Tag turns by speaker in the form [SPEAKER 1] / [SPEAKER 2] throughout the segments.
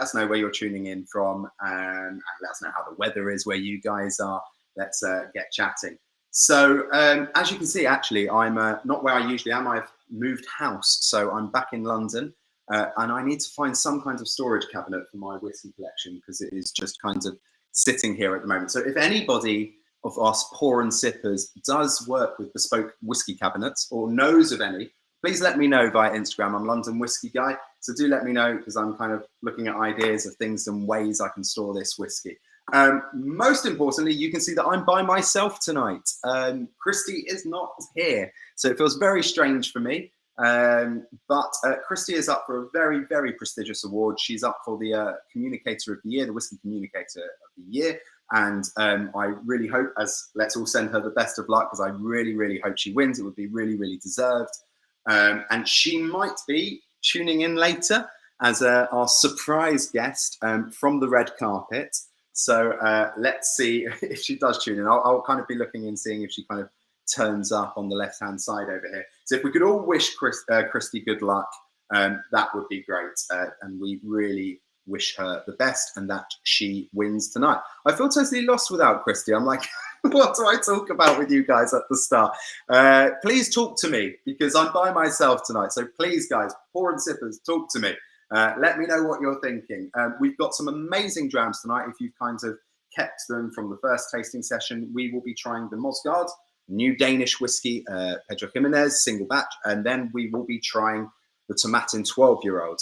[SPEAKER 1] us know where you're tuning in from, and let us know how the weather is where you guys are. Let's get chatting. So as you can see, actually, I'm not where I usually am. I've moved house, so I'm back in London, and I need to find some kind of storage cabinet for my whiskey collection because it is just kind of sitting here at the moment. So if anybody of us pour and sippers does work with bespoke whiskey cabinets or knows of any, please let me know via Instagram. I'm London Whiskey Guy, so do let me know because I'm kind of looking at ideas of things and ways I can store this whiskey. Most importantly, you can see that I'm by myself tonight. Christy is not here, so it feels very strange for me. But Christy is up for a very, very prestigious award. She's up for the Communicator of the Year, the Whiskey Communicator of the Year. And I really hope, let's all send her the best of luck, because I really, really hope she wins. It would be really, really deserved. And she might be tuning in later as our surprise guest from the red carpet. So let's see if she does tune in. I'll kind of be looking and seeing if she kind of turns up on the left-hand side over here. So if we could all wish Christy good luck, that would be great. And we really wish her the best and that she wins tonight. I feel totally lost without Christy. I'm like, what do I talk about with you guys at the start? Please talk to me because I'm by myself tonight. So please, guys, pour and sippers, talk to me. Let me know what you're thinking. We've got some amazing drams tonight. If you've kind of kept them from the first tasting session, we will be trying the Mosgaard, new Danish whiskey, Pedro Ximénez, single batch, and then we will be trying the Tomatin 12-year-old.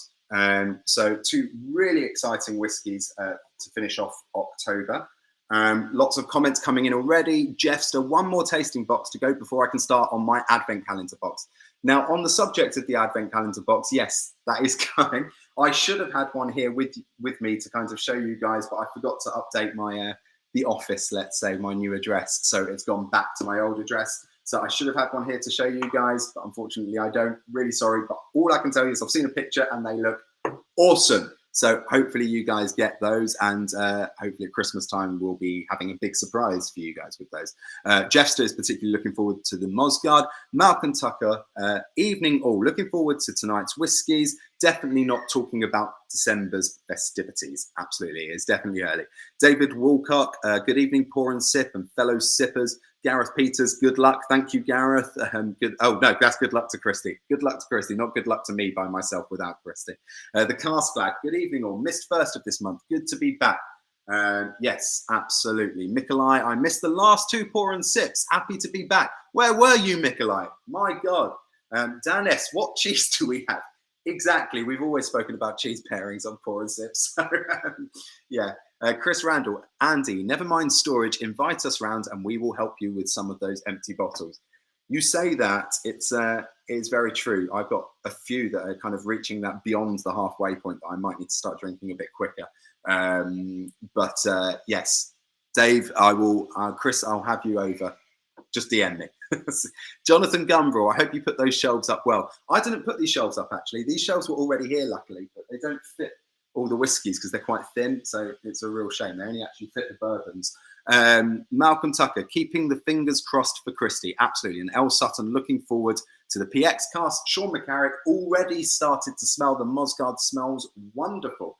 [SPEAKER 1] So two really exciting whiskies to finish off October. Lots of comments coming in already. Jeffster, one more tasting box to go before I can start on my advent calendar box. Now, on the subject of the advent calendar box, yes, that is coming. I should have had one here with me to kind of show you guys, but I forgot to update my the office, let's say, my new address. So it's gone back to my old address. So I should have had one here to show you guys, but unfortunately I don't. Really sorry, but all I can tell you is I've seen a picture and they look awesome. So hopefully you guys get those, and hopefully at Christmas time we'll be having a big surprise for you guys with those. Jeffster is particularly looking forward to the Mosgaard. Malcolm Tucker, evening all. Looking forward to tonight's whiskies. Definitely not talking about December's festivities. Absolutely, it's definitely early. David Woolcock, good evening, pour and sip and fellow sippers. Gareth Peters, good luck. Thank you, Gareth. Oh, no, that's good luck to Christy. Good luck to Christy, not good luck to me by myself without Christy. The Cask flag, good evening all. Missed first of this month. Good to be back. Yes, absolutely. Mikolai, I missed the last two pour and sips. Happy to be back. Where were you, Mikolai? My God. Dan S., what cheese do we have? Exactly. We've always spoken about cheese pairings on pour and sips. So, yeah. Chris Randall, Andy, never mind storage, invite us round and we will help you with some of those empty bottles. You say that, it's very true. I've got a few that are kind of reaching that beyond the halfway point that I might need to start drinking a bit quicker. Yes, Dave, I will, Chris, I'll have you over. Just DM me. Jonathan Gumbrel, I hope you put those shelves up well. I didn't put these shelves up, actually. These shelves were already here, luckily, but they don't fit all the whiskies because they're quite thin, so it's a real shame. They only actually fit the bourbons. Malcolm Tucker, keeping the fingers crossed for Christy. Absolutely. And El Sutton, looking forward to the PX cast. Sean McCarrick already started to smell the Mosgaard. Smells wonderful.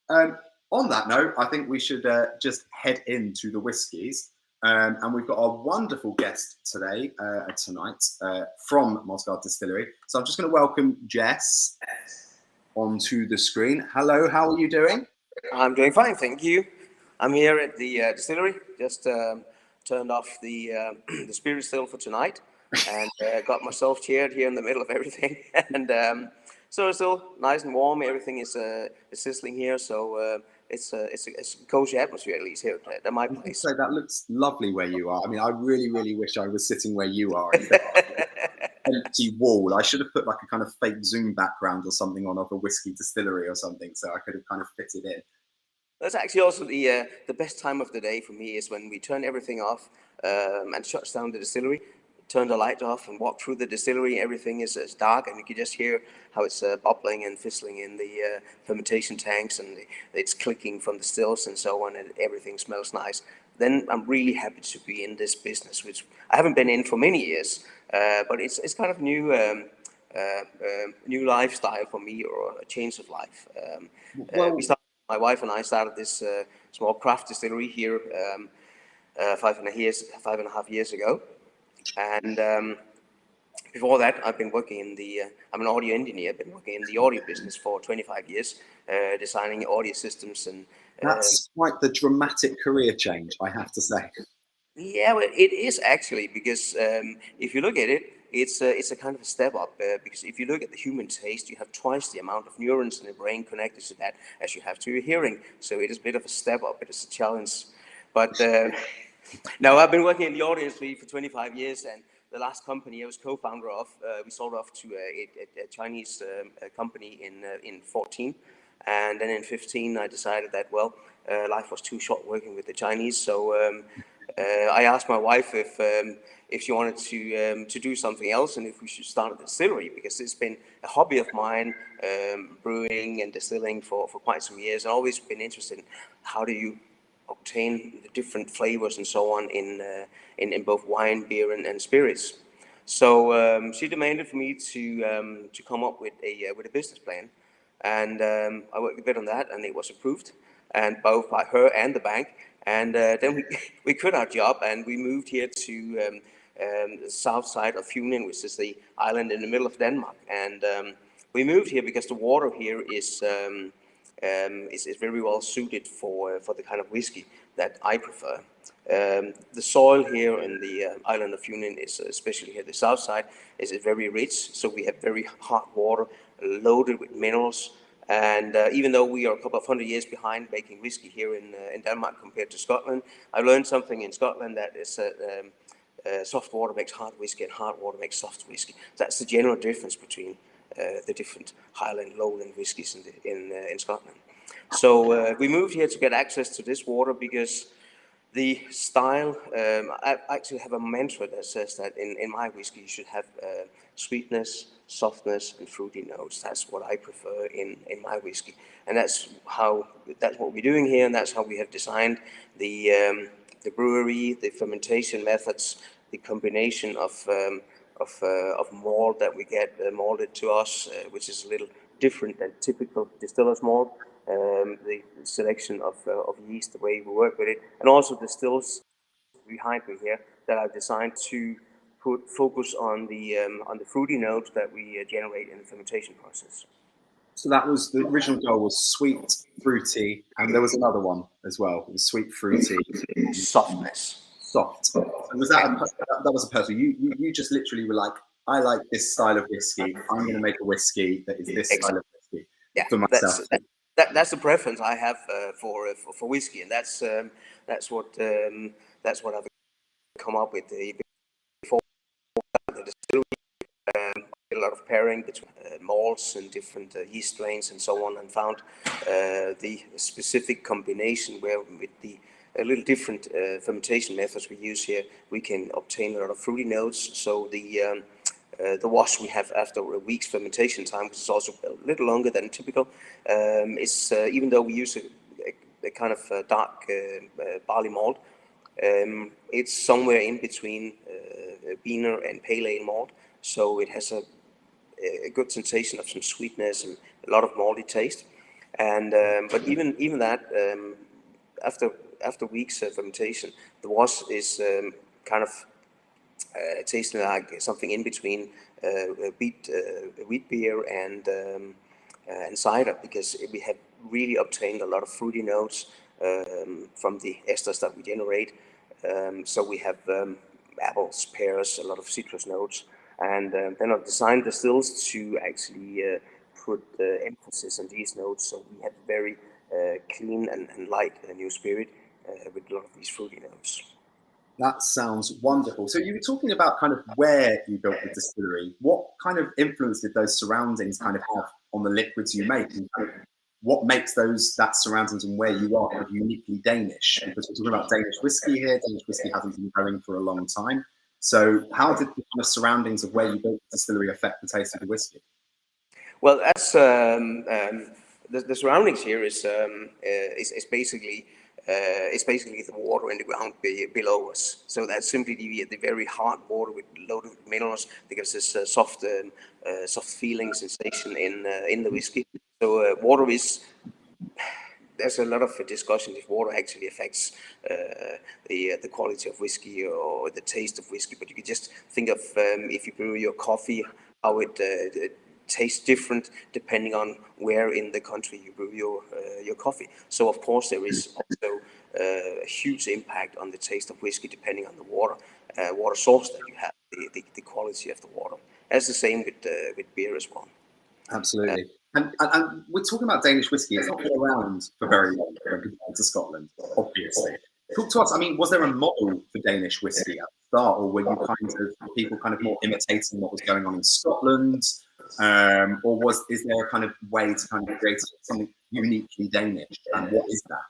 [SPEAKER 1] On that note, I think we should just head into the whiskies. And we've got our wonderful guest today, tonight, from Mosgaard Distillery. So I'm just going to welcome Jes onto the screen. Hello, how are you doing?
[SPEAKER 2] I'm doing fine, thank you. I'm here at the distillery. Just turned off the spirit still for tonight, and got myself chaired here in the middle of everything. And so it's still nice and warm. Everything is sizzling here, so it's a cozy atmosphere, at least here at my place.
[SPEAKER 1] So that looks lovely where you are. I mean, I really, really wish I was sitting where you are. Empty wall. I should have put like a kind of fake Zoom background or something on of a whiskey distillery or something, so I could have kind of fitted in.
[SPEAKER 2] That's actually also the best time of the day for me is when we turn everything off and shuts down the distillery, turn the light off and walk through the distillery. Everything is dark and you can just hear how it's bubbling and fizzling in the fermentation tanks, and it's clicking from the stills and so on, and everything smells nice. Then I'm really happy to be in this business, which I haven't been in for many years, but it's kind of new lifestyle for me, or a change of life.
[SPEAKER 1] Well,
[SPEAKER 2] we started my wife and I started this small craft distillery here 5.5 years ago, and before that, I've been working in the. I'm an audio engineer. I've been working in the audio business for 25 years, designing audio systems and.
[SPEAKER 1] That's quite the dramatic career change, I have to say.
[SPEAKER 2] Yeah, well, it is actually, because if you look at it, it's a kind of a step up, because if you look at the human taste, you have twice the amount of neurons in the brain connected to that as you have to your hearing. So it is a bit of a step up. It is a challenge, but no, I've been working in the audio industry for 25 years, and the last company I was co-founder of, we sold off to a Chinese company in 14, and then in 15 I decided that life was too short working with the Chinese, so. I asked my wife if she wanted to do something else and if we should start a distillery, because it's been a hobby of mine, brewing and distilling for quite some years. I've always been interested in how do you obtain the different flavors and so on in both wine, beer, and spirits. So she demanded for me to come up with a business plan, and I worked a bit on that, and it was approved, and both by her and the bank. And then we quit our job and we moved here to the south side of Ximénez, which is the island in the middle of Denmark. And we moved here because the water here is very well suited for the kind of whiskey that I prefer. The soil here in the island of Ximénez is, especially here the south side, is very rich. So we have very hot water loaded with minerals. And even though we are a couple of 100 years behind making whiskey here in Denmark compared to Scotland, I learned something in Scotland that is soft water makes hard whiskey and hard water makes soft whiskey. That's the general difference between the different Highland, Lowland whiskies in Scotland. So we moved here to get access to this water because the style, I actually have a mantra that says that in my whiskey you should have sweetness, softness, and fruity notes. That's what I prefer in my whiskey, and that's what we're doing here, and that's how we have designed the brewery, the fermentation methods, the combination of malt that we get malted to us, which is a little different than typical distiller's malt. The selection of yeast, the way we work with it, and also the stills behind me here that I've designed to put focus on the fruity notes that we generate in the fermentation process.
[SPEAKER 1] So that was the original goal, was sweet, fruity, and there was another one as well. It was sweet, fruity,
[SPEAKER 2] softness,
[SPEAKER 1] soft. So was that that was a personal? You just literally were like, I like this style of whiskey. I'm going to make a whiskey that is this style of whiskey for myself.
[SPEAKER 2] That's the preference I have for whiskey, and that's what I've come up with before the distillery. A lot of pairing between malts and different yeast strains and so on, and found the specific combination where with the a little different fermentation methods we use here, we can obtain a lot of fruity notes. So the wash we have after a week's fermentation time, which is also a little longer than typical, is even though we use a kind of dark barley malt, it's somewhere in between Wiener and pale ale malt. So it has a good sensation of some sweetness and a lot of malty taste. And but even that, after weeks of fermentation, the wash is kind of tasting like something in between wheat beer and cider, because we have really obtained a lot of fruity notes from the esters that we generate. So we have apples, pears, a lot of citrus notes, and then I've designed the stills to actually put emphasis on these notes. So we have very clean and light new spirit with a lot of these fruity notes.
[SPEAKER 1] That sounds wonderful. So you were talking about kind of where you built the distillery. What kind of influence did those surroundings kind of have on the liquids you make? And kind of what makes that surroundings and where you are kind of uniquely Danish? Because we're talking about Danish whiskey here. Danish whiskey hasn't been going for a long time. So how did the kind of surroundings of where you built the distillery affect the taste of the whiskey?
[SPEAKER 2] Well, that's the surroundings here is basically the water in the ground below us. So that's simply the very hard water loaded with minerals that gives us soft feeling sensation in the whiskey. So water is there's a lot of discussion if water actually affects the quality of whiskey or the taste of whiskey. But you can just think of if you brew your coffee, how it tastes different depending on where in the country you brew your coffee. So of course there is also a huge impact on the taste of whiskey depending on the water source that you have, the quality of the water. That's the same with beer as well.
[SPEAKER 1] Absolutely. And we're talking about Danish whiskey. It's not been around for very long compared to Scotland, obviously. Talk to us. I mean, was there a model for Danish whiskey at the start, or were you people more imitating what was going on in Scotland, or is there a kind of way to kind of create something uniquely Danish? And what is that?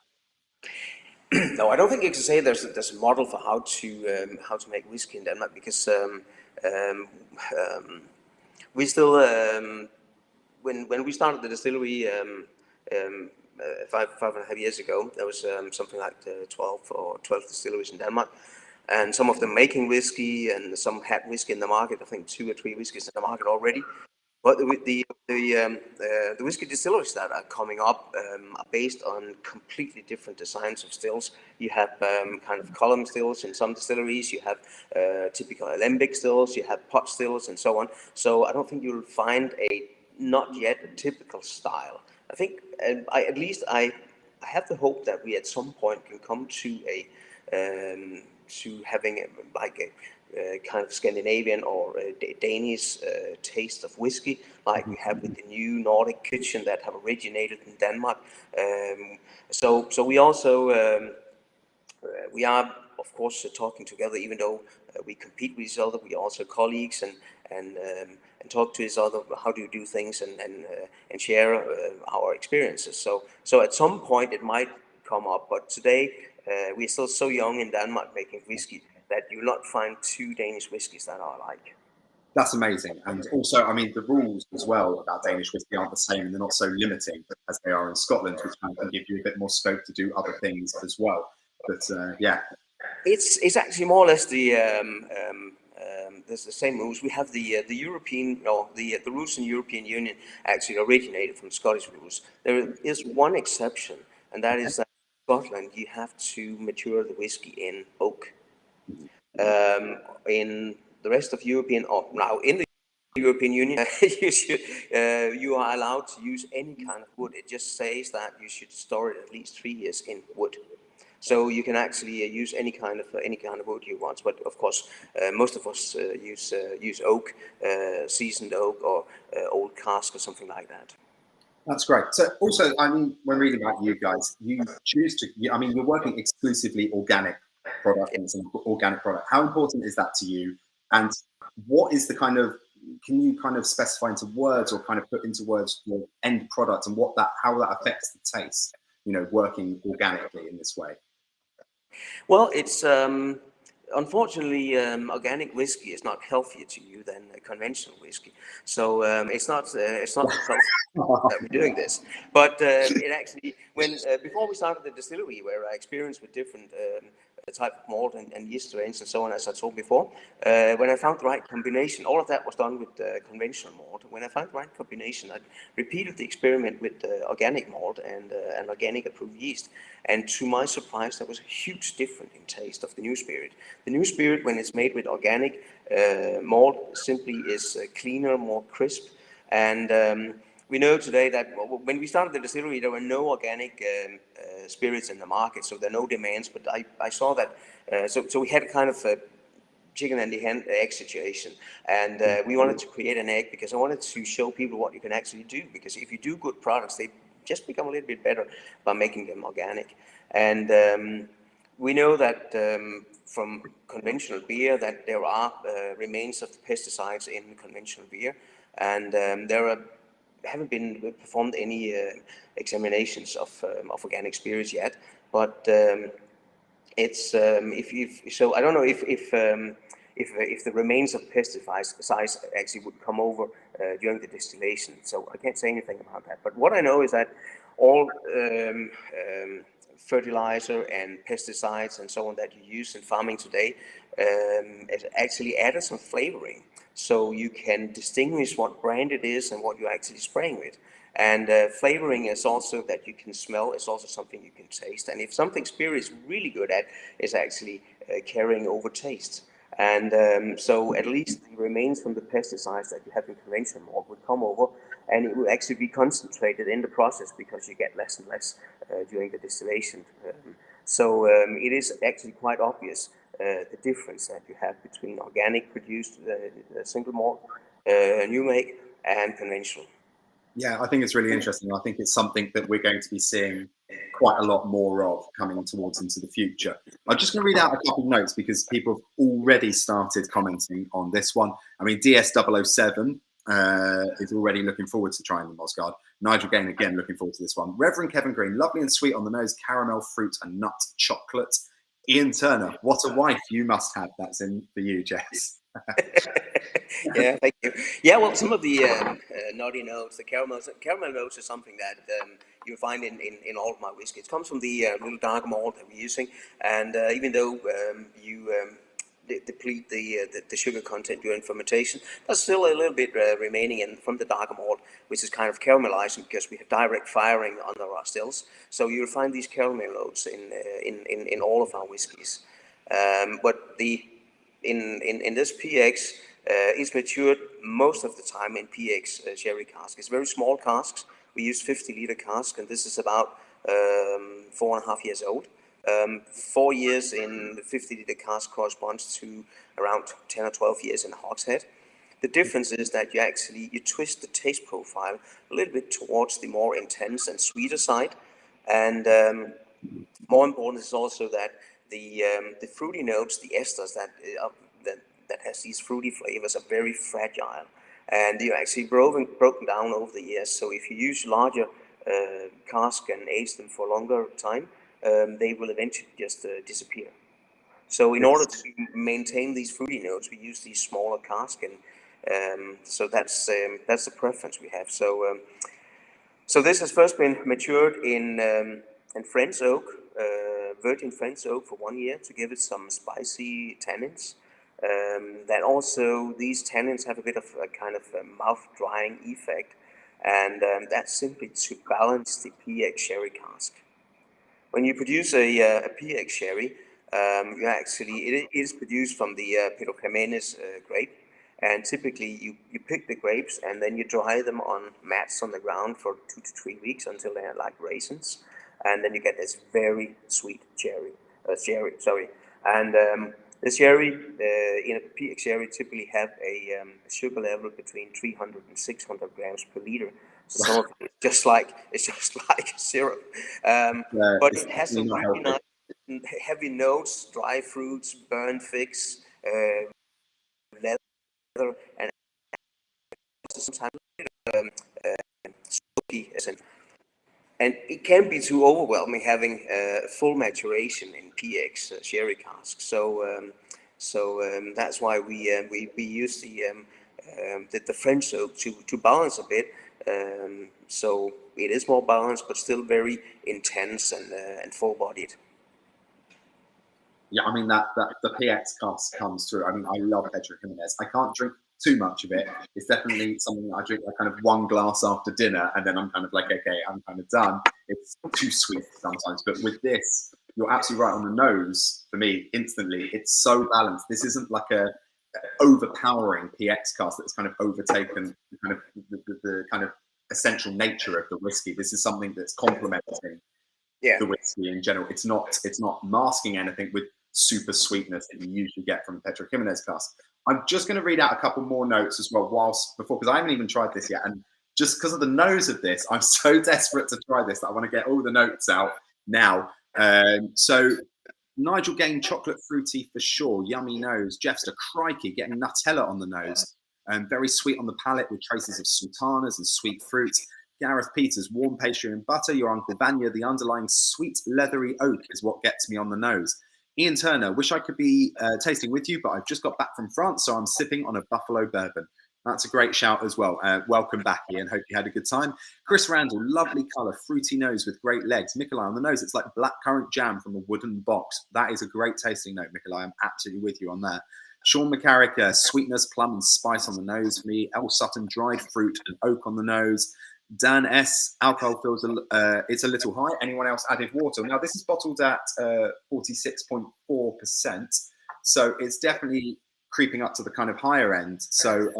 [SPEAKER 2] No, I don't think you can say there's a model for how to make whiskey in Denmark, because we still when we started the distillery 5.5 years ago, there was something like 12 distilleries in Denmark, and some of them making whiskey, and some had whiskey in the market. I think 2 or 3 whiskeys in the market already. But the whiskey distilleries that are coming up are based on completely different designs of stills. You have kind of column stills in some distilleries. You have typical alembic stills. You have pot stills, and so on. So I don't think you'll find not yet a typical style. I think I have the hope that we at some point can come to having a kind of Scandinavian or Danish taste of whiskey, like we have with the new Nordic kitchen that have originated in Denmark. So we also we are, of course, talking together, even though we compete with each other. We are also colleagues and talk to each other. How do you do things, and share our experiences. So at some point it might come up, but today we're still so young in Denmark making whiskey that you will not find 2 Danish whiskies that are alike.
[SPEAKER 1] That's amazing. And also, I mean, the rules as well about Danish whiskey aren't the same, and they're not so limiting as they are in Scotland, which kind of can give you a bit more scope to do other things as well. But yeah,
[SPEAKER 2] it's actually more or less there's the same rules. We have the European, the rules in the European Union actually originated from Scottish rules. There is one exception, and that is that in Scotland you have to mature the whiskey in oak. In the rest of European, or now in the European Union, you are allowed to use any kind of wood. It just says that you should store it at least 3 years in wood. So you can actually use any kind of wood you want. But of course, most of us use oak, seasoned oak, or old cask or something like that.
[SPEAKER 1] That's great. So also, I mean, when reading about you guys, you choose to, I mean, you're working exclusively organic product, and it's an organic product. How important is that to you? And what is the kind of, can you kind of specify into words, or kind of put into words your end product, and how that affects the taste, working organically in this way?
[SPEAKER 2] Well, it's unfortunately organic whiskey is not healthier to you than conventional whiskey. So it's not that we're doing this, but it actually, before we started the distillery, where I experienced with different type of malt and yeast strains and so on, as I told before, when I found the right combination, all of that was done with conventional malt. When I found the right combination, I repeated the experiment with organic malt and organic approved yeast, and to my surprise, there was a huge difference in taste of the new spirit. The new spirit, when it's made with organic malt, simply is cleaner, more crisp, and we know today that when we started the distillery, there were no organic spirits in the market, so there are no demands. But I saw that, so we had kind of a chicken and the egg situation, and we wanted to create an egg because I wanted to show people what you can actually do. Because if you do good products, they just become a little bit better by making them organic. And we know that from conventional beer that there are remains of pesticides in conventional beer, and there haven't been performed any examinations of organic spirits yet, but it's so I don't know if the remains of pesticides actually would come over during the distillation. So I can't say anything about that. But what I know is that all fertilizer and pesticides and so on that you use in farming today it actually added some flavoring, so you can distinguish what brand it is and what you're actually spraying with. And flavoring is also that you can smell. It's also something you can taste. And if something spirit is really good at, is actually carrying over taste. And so at least the remains from the pesticides that you have in conventional malt will come over, and it will actually be concentrated in the process because you get less and less during the distillation. It is actually quite obvious the difference that you have between organic produced single malt, new make, and conventional.
[SPEAKER 1] Yeah, I think it's really interesting. I think it's something that we're going to be seeing quite a lot more of coming towards into the future. I'm just going to read out a couple of notes because people have already started commenting on this one. I mean, DS007 is already looking forward to trying the Mosgaard. Nigel Gain, again, looking forward to this one. Reverend Kevin Green, lovely and sweet on the nose, caramel, fruit, and nut chocolate. Ian Turner, what a wife you must have. That's in for you, Jess.
[SPEAKER 2] Yeah, thank you. Yeah, well, some of the nutty notes, the caramel notes is something that you find in all of my whiskey. It comes from the little dark malt that we're using, and even though you deplete the sugar content during fermentation, there's still a little bit remaining from the dark malt, which is kind of caramelizing because we have direct firing under our stills. So you'll find these caramel notes in all of our whiskies. But in this PX, it's matured most of the time in PX sherry cask. It's very small casks. We use 50-liter cask, and this is about 4.5 years old. 4 years in the 50-liter cask corresponds to around 10 or 12 years in a hogshead. The difference is that you twist the taste profile a little bit towards the more intense and sweeter side, and more important is also that the fruity notes, the esters that has these fruity flavors, are very fragile, and they're actually broken down over the years. So if you use larger cask and age them for a longer time, they will eventually just disappear. So in order to maintain these fruity notes, we use these smaller cask, and so that's the preference we have. So this has first been matured in French oak, virgin French oak, for 1 year to give it some spicy tannins. That also, these tannins have a bit of a kind of a mouth drying effect, and that's simply to balance the PX sherry cask. When you produce a PX sherry, it is produced from the Pedro Ximénez grape, and typically you pick the grapes and then you dry them on mats on the ground for 2 to 3 weeks until they are like raisins, and then you get this very sweet sherry. And the sherry in a PX sherry typically have a sugar level between 300 and 600 grams per liter. So some of it it's just like syrup, but it has some really nice heavy notes, dry fruits, burnt figs, leather, and sometimes smoky. And it can be too overwhelming having full maturation in PX sherry cask. So that's why we use the French oak to balance a bit. So it is more balanced, but still very intense and full-bodied.
[SPEAKER 1] Yeah, I mean that the PX cask comes through. I mean, I love Pedro Ximénez. I can't drink too much of it. It's definitely something that I drink like kind of one glass after dinner, and then I'm kind of like, okay, I'm kind of done. It's too sweet sometimes, but with this, you're absolutely right on the nose. For me, instantly, it's so balanced. This isn't like a overpowering PX cask that's kind of overtaken kind of the kind of essential nature of the whiskey. This is something that's complementing the whiskey in general. It's not masking anything with super sweetness that you usually get from Pedro Ximénez cask. I'm just going to read out a couple more notes as well because I haven't even tried this yet, and just because of the nose of this, I'm so desperate to try this that I want to get all the notes out now. So Nigel Gain, chocolate fruity for sure, yummy nose. Jeffster, crikey, getting Nutella on the nose. Very sweet on the palate with traces of sultanas and sweet fruits. Gareth Peters, warm pastry and butter. Your Uncle Vanya, the underlying sweet leathery oak is what gets me on the nose. Ian Turner, wish I could be tasting with you, but I've just got back from France, so I'm sipping on a Buffalo bourbon. That's a great shout as well. Welcome back, Ian. Hope you had a good time. Chris Randall, lovely colour, fruity nose with great legs. Nikolai on the nose, it's like blackcurrant jam from a wooden box. That is a great tasting note, Nikolai. I'm absolutely with you on that. Sean McCarrick, sweetness, plum and spice on the nose for me. El Sutton, dried fruit and oak on the nose. Dan S, alcohol feels it's a little high. Anyone else added water? Now this is bottled at 46.4%, so it's definitely creeping up to the kind of higher end. So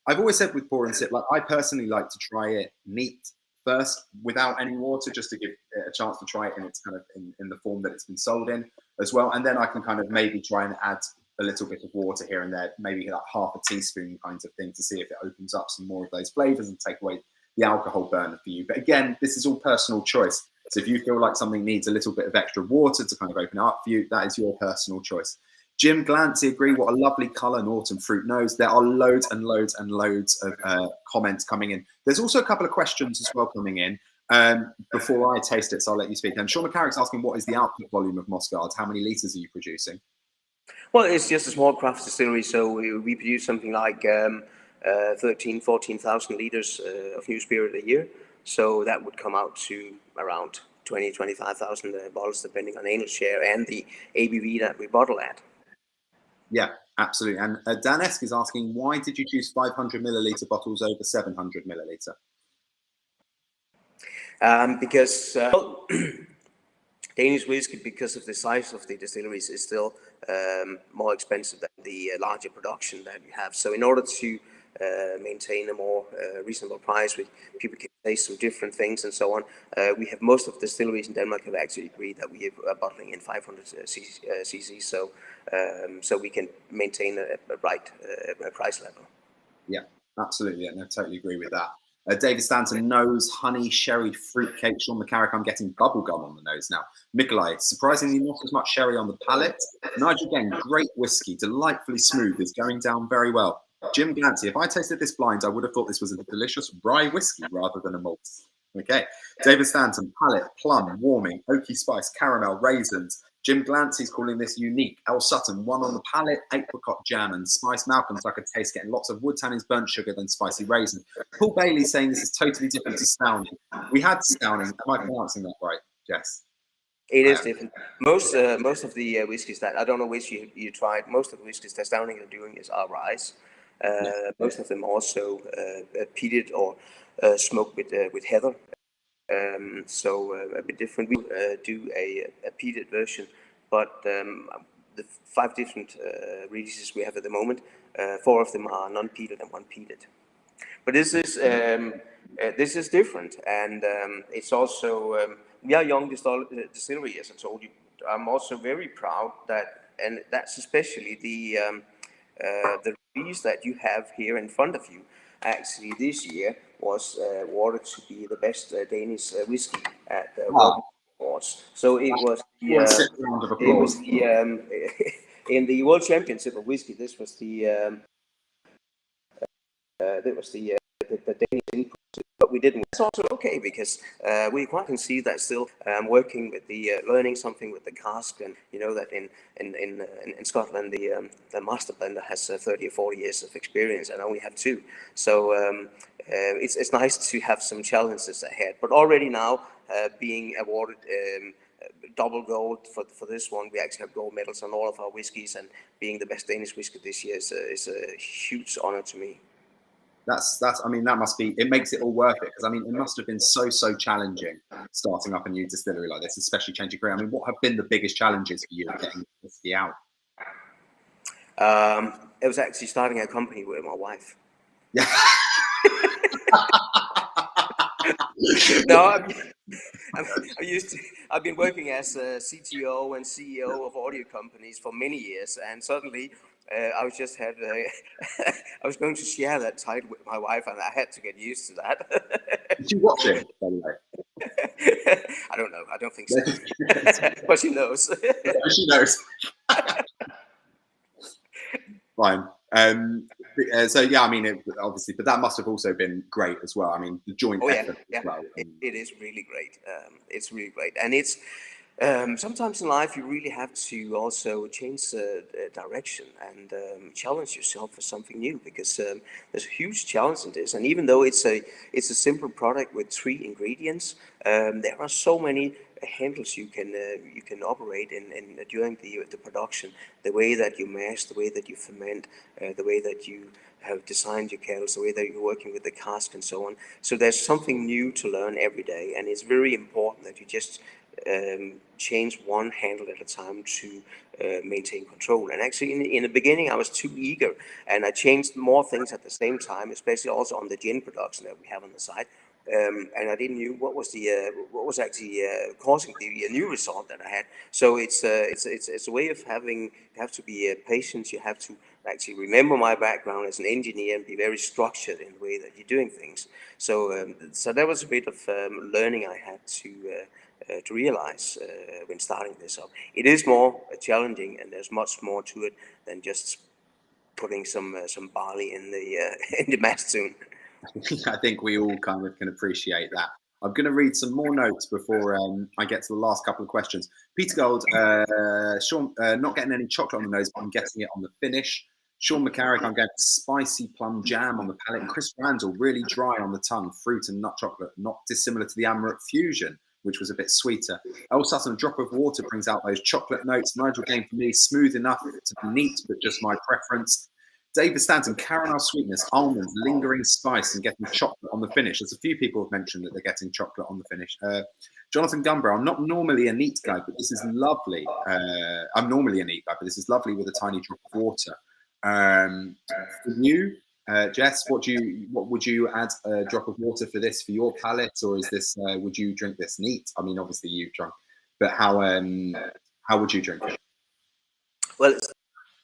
[SPEAKER 1] I've always said with pour and sip, like I personally like to try it neat first without any water, just to give it a chance to try it in its kind of in the form that it's been sold in as well, and then I can kind of maybe try and add a little bit of water here and there, maybe like half a teaspoon kind of thing, to see if it opens up some more of those flavors and take away the alcohol burner for you. But again, this is all personal choice. So if you feel like something needs a little bit of extra water to kind of open it up for you, that is your personal choice. Jim Glancy, agree. What a lovely colour, an autumn fruit nose. There are loads and loads and loads of comments coming in. There's also a couple of questions as well coming in before I taste it, so I'll let you speak. And Sean McCarrick's asking, what is the output volume of Mosgards? How many litres are you producing?
[SPEAKER 2] Well, it's just a small craft distillery, so we produce something like 14,000 litres of new spirit a year. So that would come out to around 25,000 bottles, depending on anal share and the ABV that we bottle at.
[SPEAKER 1] Yeah, absolutely. And Dan Esk is asking, why did you choose 500 milliliter bottles over 700 milliliter?
[SPEAKER 2] Because Danish whiskey, because of the size of the distilleries, is still more expensive than the larger production that we have. So in order to maintain a more reasonable price, with people can taste some different things and so on, we have most of the distilleries in Denmark have actually agreed that we are bottling in 500 cc, so we can maintain a right price level.
[SPEAKER 1] Yeah, absolutely. Yeah, no, totally agree with that. David Stanton, nose, honey, sherry, fruitcake. Sean McCarrick, I'm getting bubblegum on the nose now. Nikolai, surprisingly not as much sherry on the palate. Nigel again, great whiskey, delightfully smooth, is going down very well. Jim Glancy, if I tasted this blind, I would have thought this was a delicious rye whiskey rather than a malt. Okay. David Stanton, palate, plum, warming, oaky spice, caramel, raisins. Jim Glancy's calling this unique. El Sutton, one on the palate, apricot jam and spice. Malcolm's like a taste, getting lots of wood tannins, burnt sugar, then spicy raisin. Paul Bailey saying this is totally different to Stouning. We had Stouning. Am I pronouncing that right, Jess?
[SPEAKER 2] It is different. Most of the whiskeys that, I don't know which you tried, most of the whiskeys that Stouning are doing is our rye. Most of them also peated or smoked with heather. So a bit different. We do a peated version, but the 5 different releases we have at the moment, 4 of them are non-peated and 1 peated. But this is different, and it's also we are a young distillery, as I told you. I'm also very proud that, and that's especially the release that you have here in front of you. Actually, this year was awarded to be the best Danish whiskey at the World Awards. So it was in the World Championship of Whiskey. This was the Danish input, but we didn't. It's also okay, because we quite can see that still working with the learning something with the cask, and you know that in Scotland the master blender has 30 or 40 years of experience, and I only have 2. So it's nice to have some challenges ahead. But already now being awarded double gold for this one, we actually have gold medals on all of our whiskies, and being the best Danish whiskey this year is a huge honor to me.
[SPEAKER 1] That's I mean, that must be, it makes it all worth it, because I mean, it must have been so challenging starting up a new distillery like this, especially changing career. I mean, what have been the biggest challenges for you getting whiskey out?
[SPEAKER 2] It was actually starting a company with my wife.
[SPEAKER 1] Yeah.
[SPEAKER 2] No, I've been working as a CTO and CEO of audio companies for many years, and suddenly I was going to share that title with my wife, and I had to get used to that.
[SPEAKER 1] Did you watch it, by the way?
[SPEAKER 2] I don't know. I don't think so. But she knows.
[SPEAKER 1] She knows. Fine. So yeah, I mean, obviously, but that must have also been great as well. I mean, the joint effort as well.
[SPEAKER 2] It is really great. It's really great, and it's sometimes in life you really have to also change direction and challenge yourself for something new, because there's a huge challenge in this. And even though it's a simple product with 3 ingredients, there are so many handles you can operate in during the production. The way that you mash, the way that you ferment, the way that you have designed your kettles, the way that you're working with the cask and so on. So there's something new to learn every day, and it's very important that you just change one handle at a time to maintain control. And actually, in the beginning, I was too eager, and I changed more things at the same time, especially also on the gin production that we have on the side. And I didn't know what was actually causing the new result that I had. So it's a way of having. You have to be patient. You have to actually remember my background as an engineer and be very structured in the way that you're doing things. So that was a bit of learning I had to realize when starting this up. It is more challenging, and there's much more to it than just putting some barley in the in the mash tun.
[SPEAKER 1] I think we all kind of can appreciate that. I'm going to read some more notes before I get to the last couple of questions. Peter Gold, Sean, not getting any chocolate on the nose, but I'm getting it on the finish. Sean McCarrick, I'm going spicy plum jam on the palate. And Chris Randall, really dry on the tongue, fruit and nut chocolate, not dissimilar to the Amaret Fusion, which was a bit sweeter. Earl Sutton, a drop of water brings out those chocolate notes. Nigel Game, for me, smooth enough to be neat, but just my preference. David Stanton, caramel sweetness, almonds, lingering spice, and getting chocolate on the finish. There's a few people have mentioned that they're getting chocolate on the finish. Jonathan Gumbrough, I'm not normally a neat guy, but this is lovely. I'm normally a neat guy, but this is lovely with a tiny drop of water. For you, Jes, what would you add a drop of water for this for your palate, or is this would you drink this neat? I mean, obviously you've drunk, but how would you drink it?
[SPEAKER 2] Well,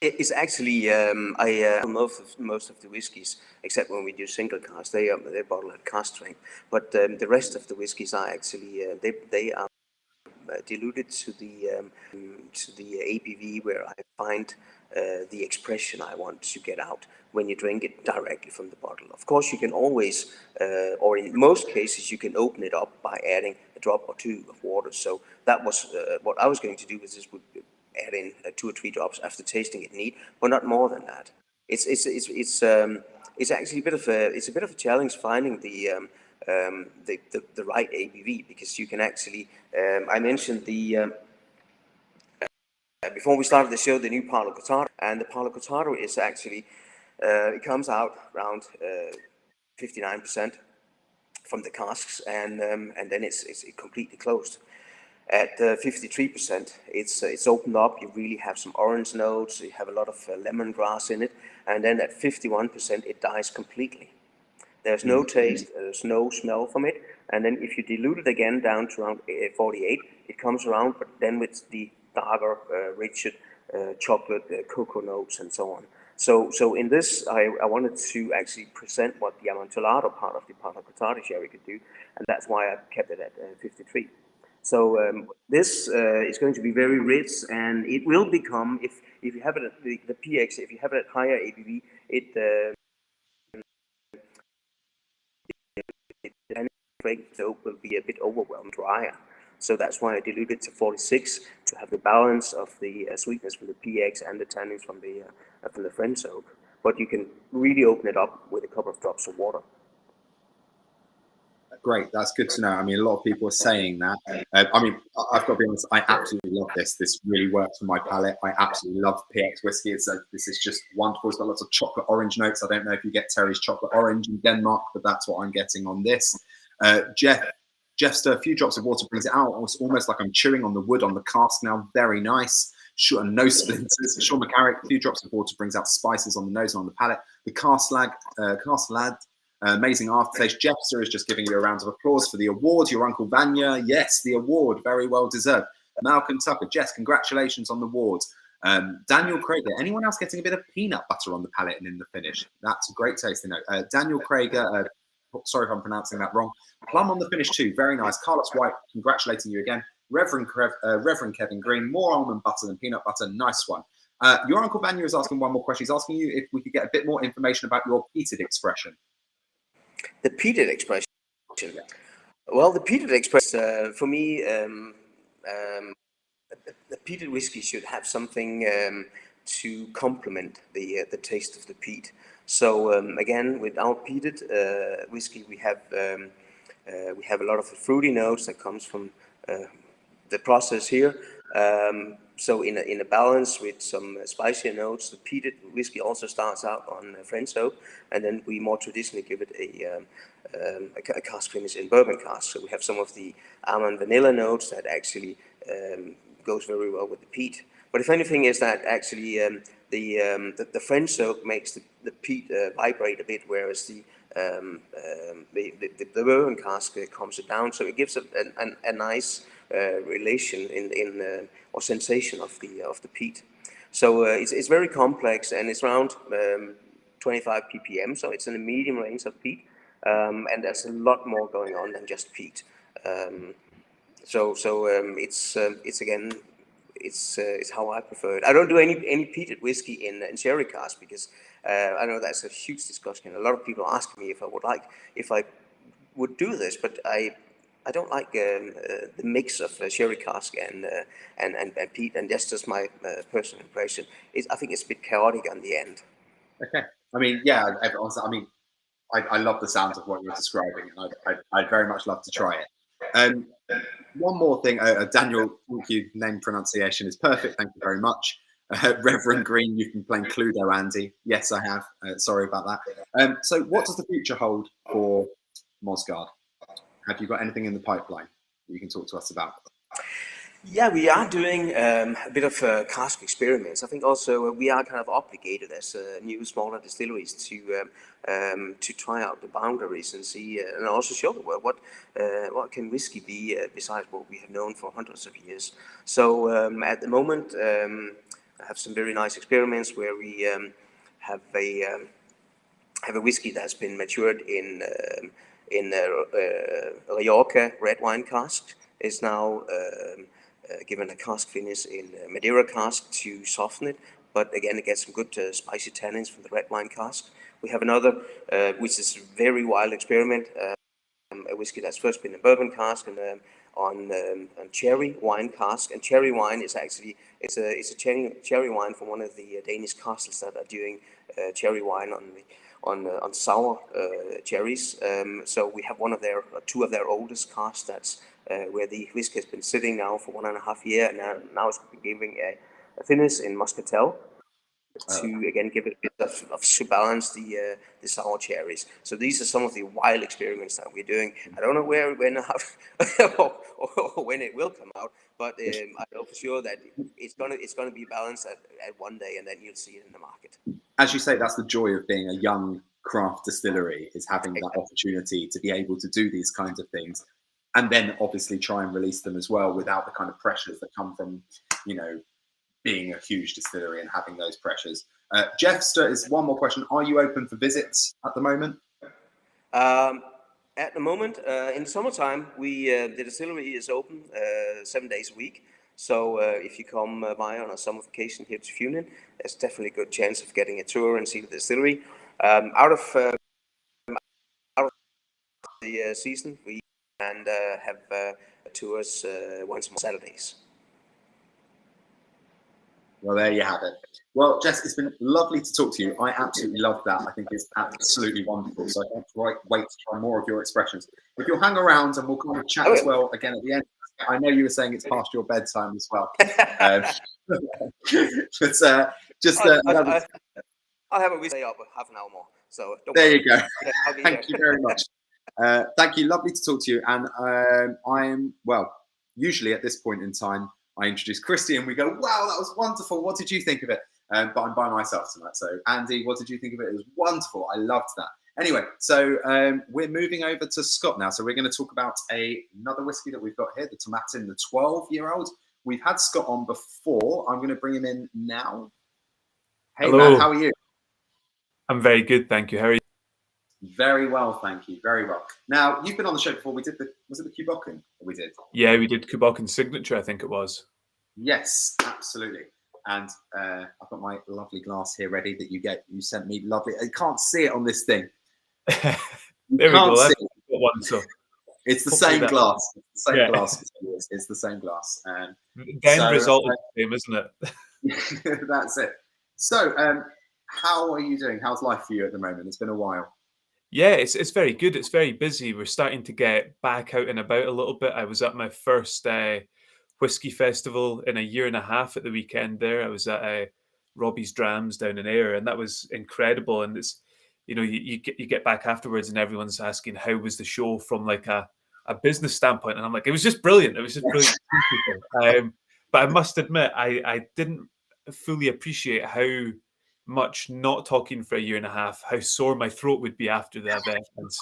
[SPEAKER 2] it's actually I most of the whiskies, except when we do single cask, they bottle at cask strength. But the rest of the whiskies are actually they are diluted to the ABV where I find the expression I want to get out when you drink it directly from the bottle. Of course, you can always, or in most cases, you can open it up by adding a drop or two of water. So that was what I was going to do. Was this would add in 2 or 3 drops after tasting it neat, but not more than that. It's actually a bit of a challenge finding the right ABV, because you can actually I mentioned the before we started the show the new Palo Cortado, and the Palo Cortado is actually it comes out around 59% from the casks, and then it's completely closed. At 53%, it's opened up. You really have some orange notes. You have a lot of lemongrass in it, and then at 51%, it dies completely. There's no taste. There's no smell from it. And then if you dilute it again down to around 48, it comes around, but then with the darker, richer chocolate, cocoa notes, and so on. So in this, I wanted to actually present what the Amontillado part of the Palo Cortado sherry could do, and that's why I kept it at 53. So this is going to be very rich, and it will become, if you have it at the PX, if you have it at higher ABV, the soap will be a bit overwhelmed, drier. So that's why I diluted to 46 to have the balance of the sweetness from the PX and the tannins from the French soap. But you can really open it up with a couple of drops of water.
[SPEAKER 1] Great, that's good to know. I mean, a lot of people are saying that. I mean, I've got to be honest, I absolutely love this. This really works for my palate. I absolutely love PX whiskey. This is just wonderful. It's got lots of chocolate orange notes. I don't know if you get Terry's chocolate orange in Denmark, but that's what I'm getting on this. Jeff's a few drops of water brings it out. It's almost like I'm chewing on the wood on the cask now. Very nice. Sure, no splinters. Sean McCarrick, a few drops of water brings out spices on the nose and on the palate. The cask lad. Amazing aftertaste. Jeffster is just giving you a round of applause for the award. Your Uncle Vanya, yes, the award, very well deserved. Malcolm Tucker, Jess, congratulations on the award. Daniel Crager, anyone else getting a bit of peanut butter on the palate and in the finish? That's a great tasting note. Daniel Crager, sorry if I'm pronouncing that wrong. Plum on the finish too, very nice. Carlos White, congratulating you again. Reverend Kevin Green, more almond butter than peanut butter, nice one. Your Uncle Vanya is asking one more question. He's asking you if we could get a bit more information about your peated expression.
[SPEAKER 2] The peated expression. Well, the peated expression, for me, the peated whiskey should have something to complement the taste of the peat. So again, with our peated whiskey, we have a lot of the fruity notes that comes from the process here. So in a balance with some spicier notes, the peated whiskey also starts out on French oak, and then we more traditionally give it a cask finish in bourbon cask. So we have some of the almond vanilla notes that actually goes very well with the peat. But if anything, is that actually the French oak makes the peat vibrate a bit, whereas the bourbon cask calms it down. So it gives a nice relation in or sensation of the peat. So it's very complex, and it's around 25 ppm. So it's in the medium range of peat, and there's a lot more going on than just peat. It's again. It's how I prefer it. I don't do any peated whiskey in sherry cask because I know that's a huge discussion. A lot of people ask me if I would do this, but I don't like the mix of sherry cask and peat, and that's just my personal impression. I think it's a bit chaotic on the end.
[SPEAKER 1] Okay. I mean, yeah. I mean, I love the sounds of what you're describing, and I'd very much love to try it. One more thing, Daniel, thank you. Name pronunciation is perfect. Thank you very much. Reverend Green, you've been playing Cluedo, Andy. Yes, I have. Sorry about that. So what does the future hold for Mosgaard? Have you got anything in the pipeline you can talk to us about?
[SPEAKER 2] Yeah, we are doing a bit of cask experiments. I think also we are kind of obligated as new smaller distilleries to try out the boundaries and see and also show the world what can whiskey be besides what we have known for hundreds of years. So at the moment, I have some very nice experiments where we have a whiskey that's been matured in Rioja red wine cask. Is now given a cask finish in Madeira cask to soften it, but again it gets some good spicy tannins from the red wine cask. We have another, which is a very wild experiment, a whiskey that's first been in bourbon cask and on cherry wine cask. And cherry wine is actually it's a cherry wine from one of the Danish castles that are doing cherry wine on sour cherries. So we have two of their oldest casks that's where the whiskey has been sitting now for 1.5 years, and now it's giving a finish in muscatel to again give it a bit to balance the sour cherries. So these are some of the wild experiments that we're doing. I don't know when, how, or when it will come out, but I know for sure that it's gonna be balanced at one day, and then you'll see it in the market.
[SPEAKER 1] As you say, that's the joy of being a young craft distillery, is having that opportunity to be able to do these kinds of things, and then obviously try and release them as well without the kind of pressures that come from, being a huge distillery and having those pressures. Jeff, is one more question. Are you open for visits at the moment?
[SPEAKER 2] At the moment, in the summertime, the distillery is open 7 days a week. So if you come by on a summer vacation here to Ximénez, there's definitely a good chance of getting a tour and see the distillery. Out of the season, we and have tours once more Saturdays.
[SPEAKER 1] Well, there you have it. Well, Jes, it's been lovely to talk to you. I absolutely love that. I think it's absolutely wonderful. So I can't wait to try more of your expressions. If you'll hang around and we'll kind of chat as well again at the end. I know you were saying it's past your bedtime as well.
[SPEAKER 2] I'll have a whiskey up half an hour more. So
[SPEAKER 1] there you go. Thank you very much. Thank you. Lovely to talk to you. And usually at this point in time, I introduce Christy and we go, wow, that was wonderful. What did you think of it? But I'm by myself tonight. So Andy, what did you think of it? It was wonderful. I loved that. Anyway, so we're moving over to Scott now. So we're going to talk about another whiskey that we've got here, the Tomatin, the 12-year-old. We've had Scott on before. I'm going to bring him in now. Hey,
[SPEAKER 3] hello.
[SPEAKER 1] Man, how are you?
[SPEAKER 3] I'm very good, thank you. How are you?
[SPEAKER 1] Very well, thank you. Very well. Now, you've been on the show before. Was it the Kubokken we did?
[SPEAKER 3] Yeah, we did Kubokken Signature, I think it was.
[SPEAKER 1] Yes, absolutely. And I've got my lovely glass here ready that you sent me. Lovely. I can't see it on this thing.
[SPEAKER 3] There we go. I've got one, so
[SPEAKER 1] it's the same glass. It's the same glass. It's the same glass.
[SPEAKER 3] The end result is the same, isn't it?
[SPEAKER 1] That's it. So, how are you doing? How's life for you at the moment? It's been a while.
[SPEAKER 3] Yeah, it's very good. It's very busy. We're starting to get back out and about a little bit. I was at my first whiskey festival in a year and a half at the weekend there. I was at Robbie's Drams down in Ayr, and that was incredible. And it's, you get back afterwards and everyone's asking how was the show from like a business standpoint, and I'm like, it was just brilliant. It was just brilliant. But I must admit, I didn't fully appreciate how much not talking for a year and a half, how sore my throat would be after the event. And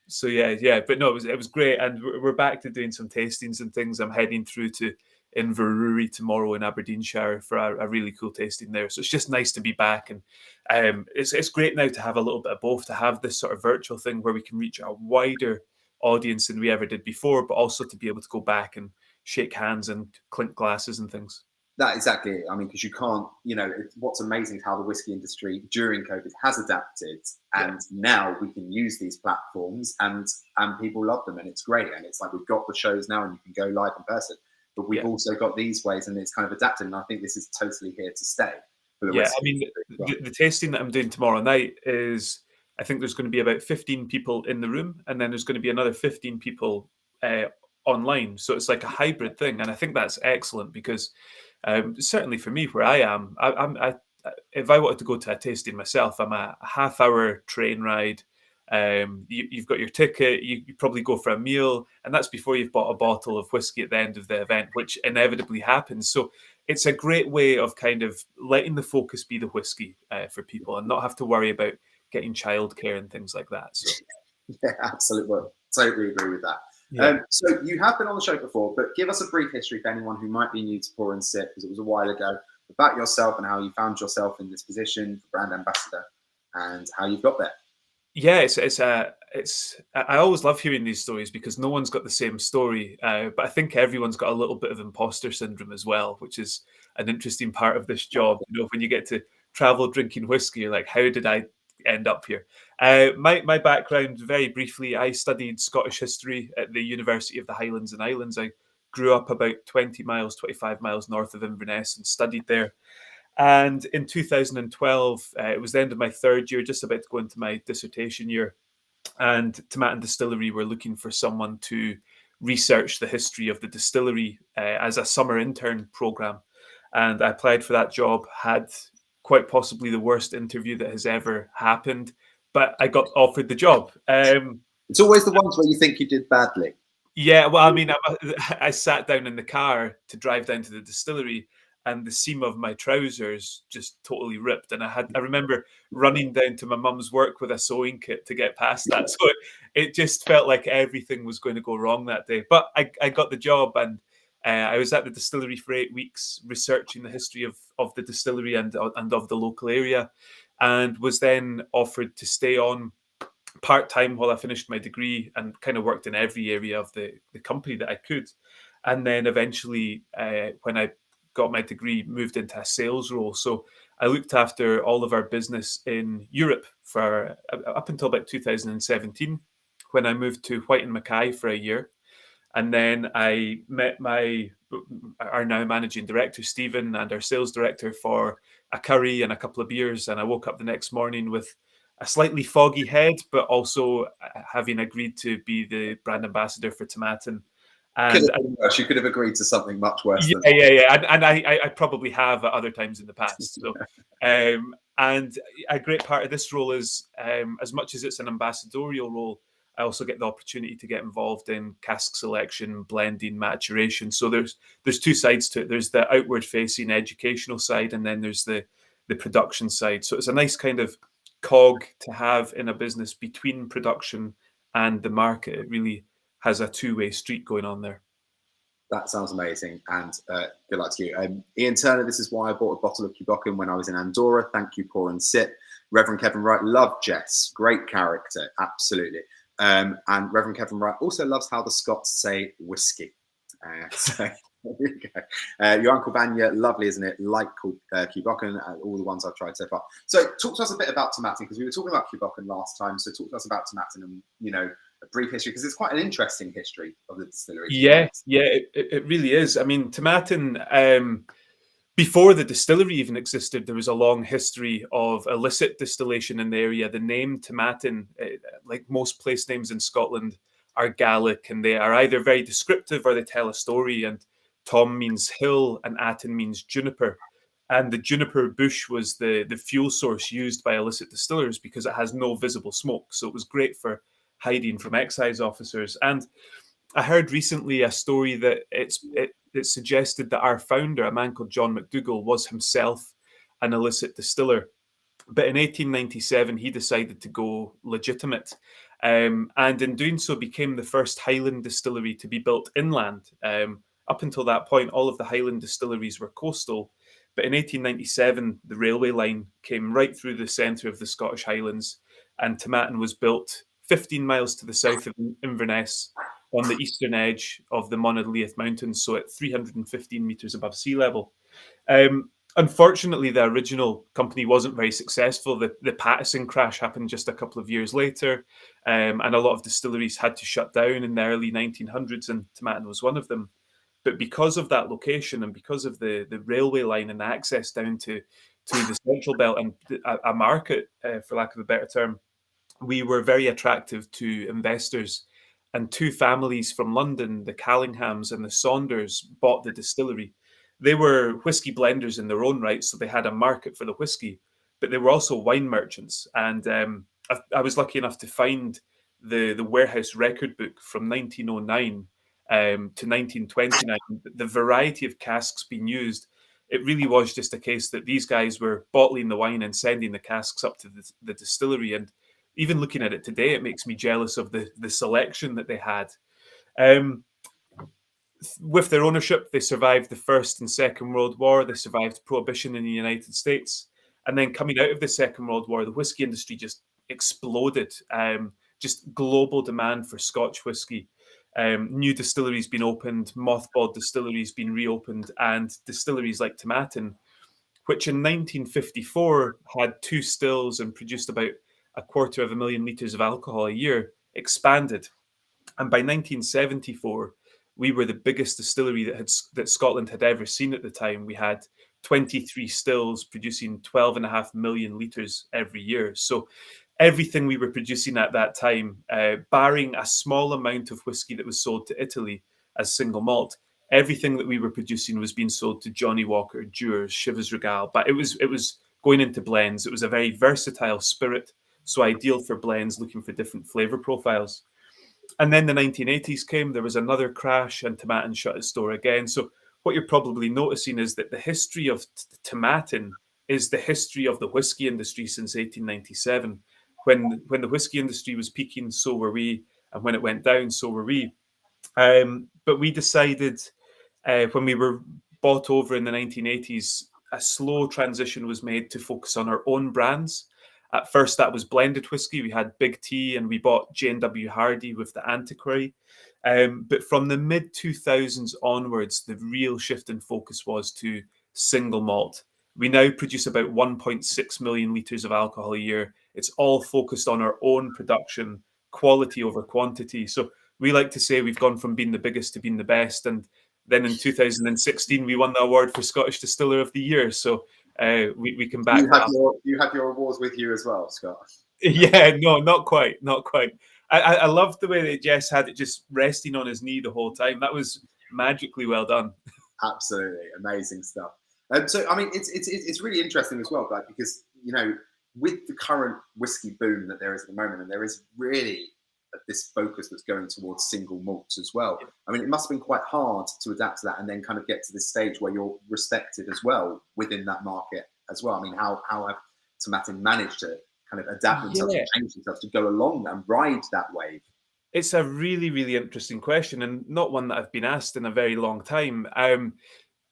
[SPEAKER 3] so yeah. But no, it was great, and we're back to doing some tastings and things. I'm heading through to Inverurie tomorrow in Aberdeenshire for a really cool tasting there. So it's just nice to be back, and it's great now to have a little bit of both, to have this sort of virtual thing where we can reach a wider audience than we ever did before, but also to be able to go back and shake hands and clink glasses and things.
[SPEAKER 1] That exactly. I mean, because you can't, what's amazing is how the whiskey industry during COVID has adapted, and now we can use these platforms, and people love them, and it's great. And it's like we've got the shows now, and you can go live in person, but we've also got these ways, and it's kind of adapted. And I think this is totally here to stay. For the
[SPEAKER 3] I mean, the tasting that I'm doing tomorrow night is, I think there's going to be about 15 people in the room, and then there's going to be another 15 people online. So it's like a hybrid thing, and I think that's excellent because. Certainly for me, where I am, if I wanted to go to a tasting myself, I'm a half-hour train ride. You've got your ticket, you probably go for a meal, and that's before you've bought a bottle of whiskey at the end of the event, which inevitably happens. So it's a great way of kind of letting the focus be the whiskey for people, and not have to worry about getting childcare and things like that. So
[SPEAKER 1] yeah, absolutely, totally agree with that. Yeah. So you have been on the show before, but give us a brief history for anyone who might be new to Pour and Sip, because it was a while ago, about yourself and how you found yourself in this position for brand ambassador and how you've got there.
[SPEAKER 3] Yeah, I always love hearing these stories because no one's got the same story, but I think everyone's got a little bit of imposter syndrome as well, which is an interesting part of this job. When you get to travel drinking whiskey, you're like, how did I end up here? My background, very briefly, I studied Scottish history at the University of the Highlands and Islands. I grew up about 25 miles north of Inverness and studied there. And in 2012, it was the end of my third year, just about to go into my dissertation year. And Tomatin Distillery were looking for someone to research the history of the distillery as a summer intern program. And I applied for that job, had quite possibly the worst interview that has ever happened, but I got offered the job.
[SPEAKER 1] It's always the ones where you think you did badly.
[SPEAKER 3] Yeah, well, I mean, I sat down in the car to drive down to the distillery, and the seam of my trousers just totally ripped. And I remember running down to my mum's work with a sewing kit to get past that. So it just felt like everything was going to go wrong that day. But I got the job, and I was at the distillery for 8 weeks, researching the history of the distillery and of the local area, and was then offered to stay on part-time while I finished my degree, and kind of worked in every area of the company that I could. And then eventually, when I got my degree, moved into a sales role. So I looked after all of our business in Europe for up until about 2017, when I moved to White and Mackay for a year. And then I met our now managing director, Stephen, and our sales director for a curry and a couple of beers. And I woke up the next morning with a slightly foggy head, but also having agreed to be the brand ambassador for Tomatin. And
[SPEAKER 1] you could have agreed to something much worse.
[SPEAKER 3] Yeah. And I probably have at other times in the past. So, and a great part of this role is, as much as it's an ambassadorial role, I also get the opportunity to get involved in cask selection, blending, maturation. So there's two sides to it. There's the outward-facing educational side, and then there's the production side. So it's a nice kind of cog to have in a business between production and the market. It really has a two-way street going on there.
[SPEAKER 1] That sounds amazing, and good luck to you. Ian Turner, this is why I bought a bottle of Cuboccan when I was in Andorra. Thank you, Pour and Sip. Reverend Kevin Wright, love Jes, great character, absolutely. And Reverend Kevin Wright also loves how the Scots say whiskey. So there you go. Your Uncle Vanya, lovely, isn't it? Like Cuboccan, all the ones I've tried so far. So talk to us a bit about Tomatin, because we were talking about Cuboccan last time. So talk to us about Tomatin and, a brief history, because it's quite an interesting history of the distillery.
[SPEAKER 3] Yeah, it really is. I mean, Tomatin, before the distillery even existed, there was a long history of illicit distillation in the area. The name Tomatin, like most place names in Scotland, are Gaelic, and they are either very descriptive or they tell a story. And Tom means hill, and Atin means juniper. And the juniper bush was the fuel source used by illicit distillers because it has no visible smoke. So it was great for hiding from excise officers. And I heard recently a story that it suggested that our founder, a man called John McDougall, was himself an illicit distiller. But in 1897, he decided to go legitimate. And in doing so, became the first Highland distillery to be built inland. Up until that point, all of the Highland distilleries were coastal. But in 1897, the railway line came right through the centre of the Scottish Highlands, and Tomatin was built 15 miles to the south of Inverness on the eastern edge of the Monadleith Mountains, so at 315 metres above sea level. Unfortunately, the original company wasn't very successful. The Pattison crash happened just a couple of years later, and a lot of distilleries had to shut down in the early 1900s, and Tomatin was one of them. But because of that location and because of the railway line and access down to the Central Belt and a market, for lack of a better term, we were very attractive to investors. And two families from London, the Callinghams and the Saunders, bought the distillery. They were whiskey blenders in their own right, so they had a market for the whiskey, but they were also wine merchants. And I was lucky enough to find the warehouse record book from 1909 to 1929. The variety of casks being used, it really was just a case that these guys were bottling the wine and sending the casks up to the distillery. And even looking at it today, it makes me jealous of the selection that they had. With their ownership, they survived the First and Second World War. They survived Prohibition in the United States. And then coming out of the Second World War, the whiskey industry just exploded. Just global demand for Scotch whiskey. New distilleries being opened, mothballed distilleries being reopened, and distilleries like Tomatin, which in 1954 had 2 stills and produced about 250,000 litres of alcohol a year, expanded. And by 1974, we were the biggest distillery that Scotland had ever seen at the time. We had 23 stills producing 12.5 million litres every year. So everything we were producing at that time, barring a small amount of whiskey that was sold to Italy as single malt, everything that we were producing was being sold to Johnnie Walker, Dewar's, Chivas Regal. But it was going into blends. It was a very versatile spirit, so ideal for blends looking for different flavour profiles. And then the 1980s came, there was another crash, and Tomatin shut its door again. So what you're probably noticing is that the history of Tomatin is the history of the whiskey industry since 1897. When the whiskey industry was peaking, so were we. And when it went down, so were we. But we decided when we were bought over in the 1980s, a slow transition was made to focus on our own brands. At first, that was blended whiskey. We had Big T, and we bought J&W Hardy with the Antiquary. But from the mid-2000s onwards, the real shift in focus was to single malt. We now produce about 1.6 million litres of alcohol a year. It's all focused on our own production, quality over quantity. So we like to say we've gone from being the biggest to being the best. And then in 2016, we won the award for Scottish Distiller of the Year. So we can back
[SPEAKER 1] you have your awards with you as well, Scott.
[SPEAKER 3] Yeah, no, not quite. I loved the way that Jes had it just resting on his knee the whole time. That was magically well done.
[SPEAKER 1] Absolutely amazing stuff. So I mean, it's really interesting as well, like, because with the current whiskey boom that there is at the moment, and there is really this focus that's going towards single malts as well. I mean, it must have been quite hard to adapt to that and then kind of get to this stage where you're respected as well within that market as well. I mean, how have Tomatin managed to kind of adapt themselves and change themselves to go along and ride that wave?
[SPEAKER 3] It's a really, really interesting question, and not one that I've been asked in a very long time.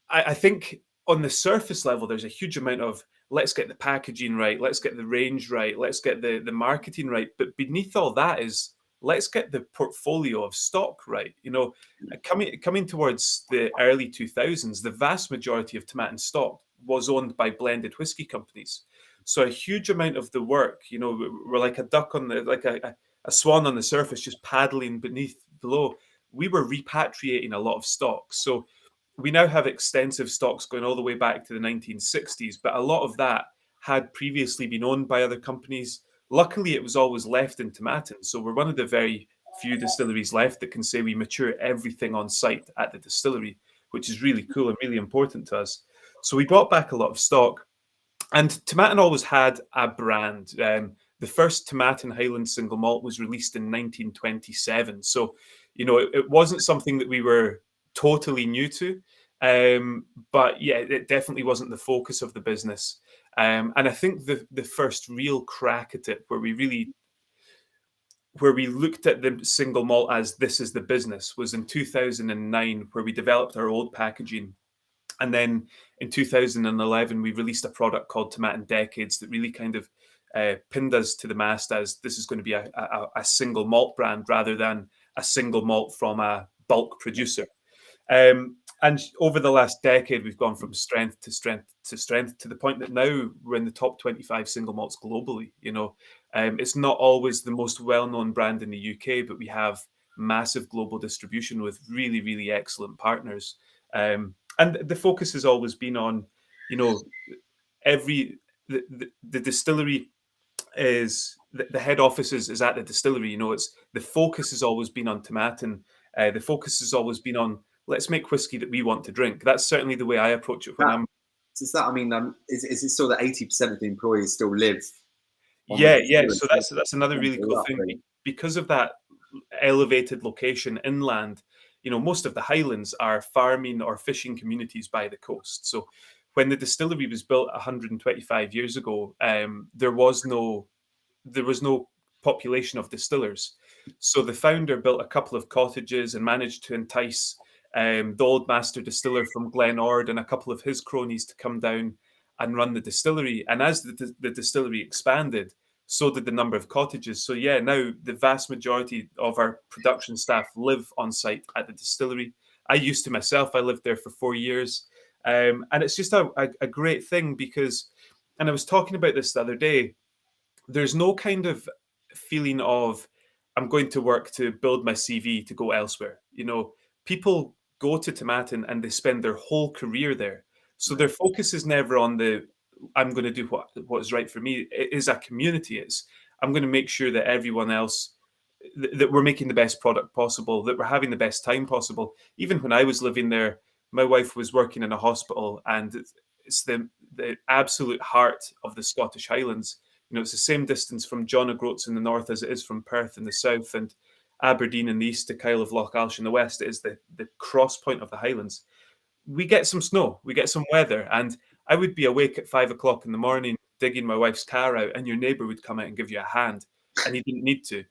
[SPEAKER 3] I think on the surface level, there's a huge amount of let's get the packaging right, let's get the range right, let's get the marketing right. But beneath all that is let's get the portfolio of stock right. Coming towards the early 2000s, the vast majority of Tomatin stock was owned by blended whiskey companies. So a huge amount of the work, we're like a duck on a swan on the surface, just paddling below. We were repatriating a lot of stock. So we now have extensive stocks going all the way back to the 1960s, but a lot of that had previously been owned by other companies. Luckily, it was always left in Tomatin. So we're one of the very few distilleries left that can say we mature everything on site at the distillery, which is really cool and really important to us. So we brought back a lot of stock. And Tomatin always had a brand. The first Tomatin Highland single malt was released in 1927. So, it wasn't something that we were totally new to. But yeah, it definitely wasn't the focus of the business. And I think the first real crack at it, where we looked at the single malt as this is the business, was in 2009, where we developed our old packaging. And then in 2011, we released a product called Tomatin Decades that really kind of pinned us to the mast as this is going to be a single malt brand rather than a single malt from a bulk producer. And over the last decade, we've gone from strength to strength to strength to the point that now we're in the top 25 single malts globally. It's not always the most well-known brand in the UK, but we have massive global distribution with really, really excellent partners. And the focus has always been on, the distillery is the head office is at the distillery. It's the focus has always been on Tomatin. The focus has always been on let's make whiskey that we want to drink. That's certainly the way I approach it when I'm.
[SPEAKER 1] Is that? I mean, is it still that 80% of the employees still live?
[SPEAKER 3] Yeah. So that's another really cool thing because of that elevated location inland. Most of the Highlands are farming or fishing communities by the coast. So when the distillery was built 125 years ago, there was no population of distillers. So the founder built a couple of cottages and managed to entice the old master distiller from Glenord and a couple of his cronies to come down and run the distillery. And as the distillery expanded, so did the number of cottages. So yeah, now the vast majority of our production staff live on site at the distillery. I used to myself. I lived there for 4 years. And it's just a great thing because, and I was talking about this the other day, there's no kind of feeling of I'm going to work to build my CV to go elsewhere. People go to Tomatin and they spend their whole career there. So their focus is never on I'm going to do what is right for me. It is a community. It's I'm going to make sure that everyone else, that we're making the best product possible, that we're having the best time possible. Even when I was living there, my wife was working in a hospital, and it's the absolute heart of the Scottish Highlands. It's the same distance from John O'Groats in the north as it is from Perth in the south, and Aberdeen in the east to Kyle of Loch Alsh in the west. It is the cross point of the Highlands. We get some snow, we get some weather, and I would be awake at 5 o'clock in the morning digging my wife's car out, and your neighbour would come out and give you a hand, and he didn't need to.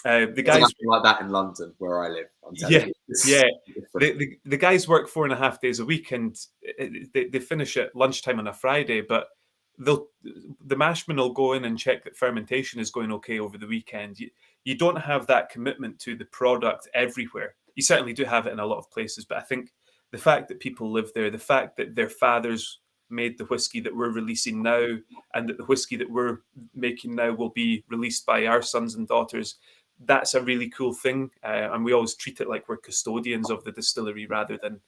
[SPEAKER 3] The guys
[SPEAKER 1] like that in London, where I live.
[SPEAKER 3] Yeah. The guys work 4.5 days a week, and they finish at lunchtime on a Friday. But the mashman will go in and check that fermentation is going okay over the weekend. You don't have that commitment to the product everywhere. You certainly do have it in a lot of places, but I think the fact that people live there, the fact that their fathers made the whiskey that we're releasing now, and that the whiskey that we're making now will be released by our sons and daughters, that's a really cool thing. And we always treat it like we're custodians of the distillery rather than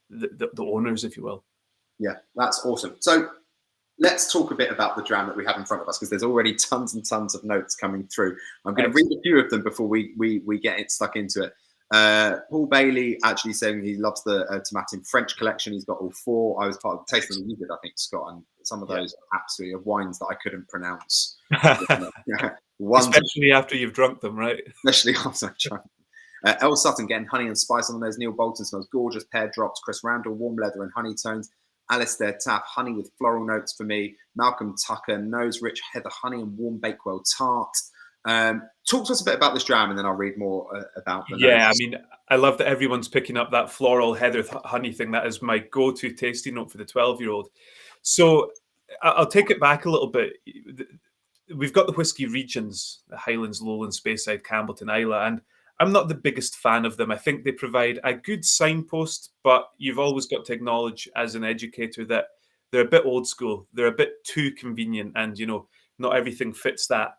[SPEAKER 3] the owners, if you will.
[SPEAKER 1] Yeah, that's awesome. So let's talk a bit about the dram that we have in front of us, because there's already tons and tons of notes coming through. I'm going to read a few of them before we get stuck into it. Paul Bailey actually saying he loves the Tomatin French collection. He's got all 4. I was part of the tasting you did, I think, Scott, and some of those are absolutely wines that I couldn't pronounce.
[SPEAKER 3] Especially after you've drunk them, right?
[SPEAKER 1] Especially after I've drunk them. El Sutton getting honey and spice on those. Neil Bolton smells gorgeous. Pear drops. Chris Randall, warm leather and honey tones. Alistair Taff, honey with floral notes for me. Malcolm Tucker, nose rich heather honey and warm bakewell tart. Talk to us a bit about this dram, and then I'll read more about the notes.
[SPEAKER 3] I mean, I love that everyone's picking up that floral heather honey thing. That is my go-to tasting note for the 12-year-old. So I'll take it back a little bit. We've got the whiskey regions, the Highlands, Lowlands, Speyside, Campbellton, Islay, and I'm not the biggest fan of them. I think they provide a good signpost, but you've always got to acknowledge as an educator that they're a bit old school. They're a bit too convenient, and, not everything fits that.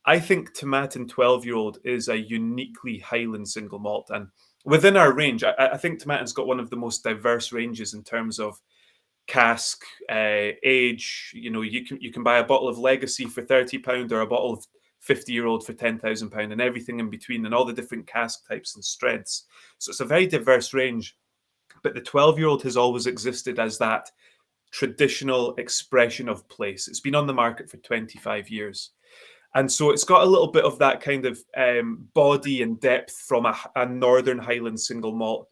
[SPEAKER 3] I think Tomatin 12-year-old is a uniquely Highland single malt. And within our range, I think Tomatin's got one of the most diverse ranges in terms of cask, age. You can buy a bottle of Legacy for £30 or a bottle of 50-year-old for £10,000, and everything in between, and all the different cask types and strengths. So it's a very diverse range. But the 12-year-old has always existed as that traditional expression of place. It's been on the market for 25 years. And so it's got a little bit of that kind of body and depth from a Northern Highland single malt.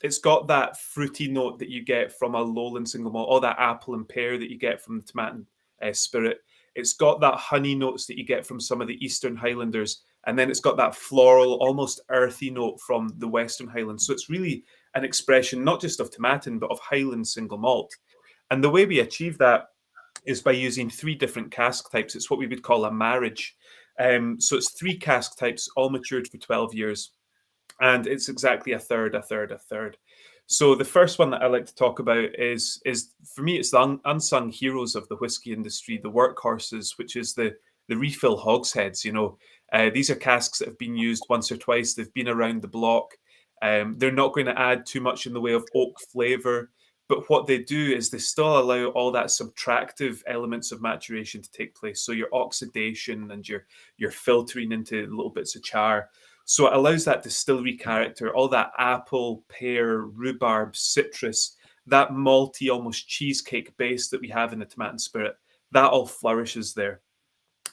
[SPEAKER 3] It's got that fruity note that you get from a Lowland single malt, all that apple and pear that you get from the Tomatin spirit. It's got that honey notes that you get from some of the Eastern Highlanders. And then it's got that floral, almost earthy note from the Western Highlands. So it's really an expression not just of Tomatin, but of Highland single malt. And the way we achieve that is by using 3 different cask types. It's what we would call a marriage. So it's 3 cask types, all matured for 12 years. And it's exactly a third, a third, a third. So the first one that I like to talk about is for me, it's the unsung heroes of the whiskey industry, the workhorses, which is the refill hogsheads. You know, these are casks that have been used once or twice. They've been around the block. They're not going to add too much in the way of oak flavour. But what they do is they still allow all that subtractive elements of maturation to take place. So your oxidation and your filtering into little bits of char. So it allows that distillery character, all that apple, pear, rhubarb, citrus, that malty, almost cheesecake base that we have in the Tomatin spirit, that all flourishes there.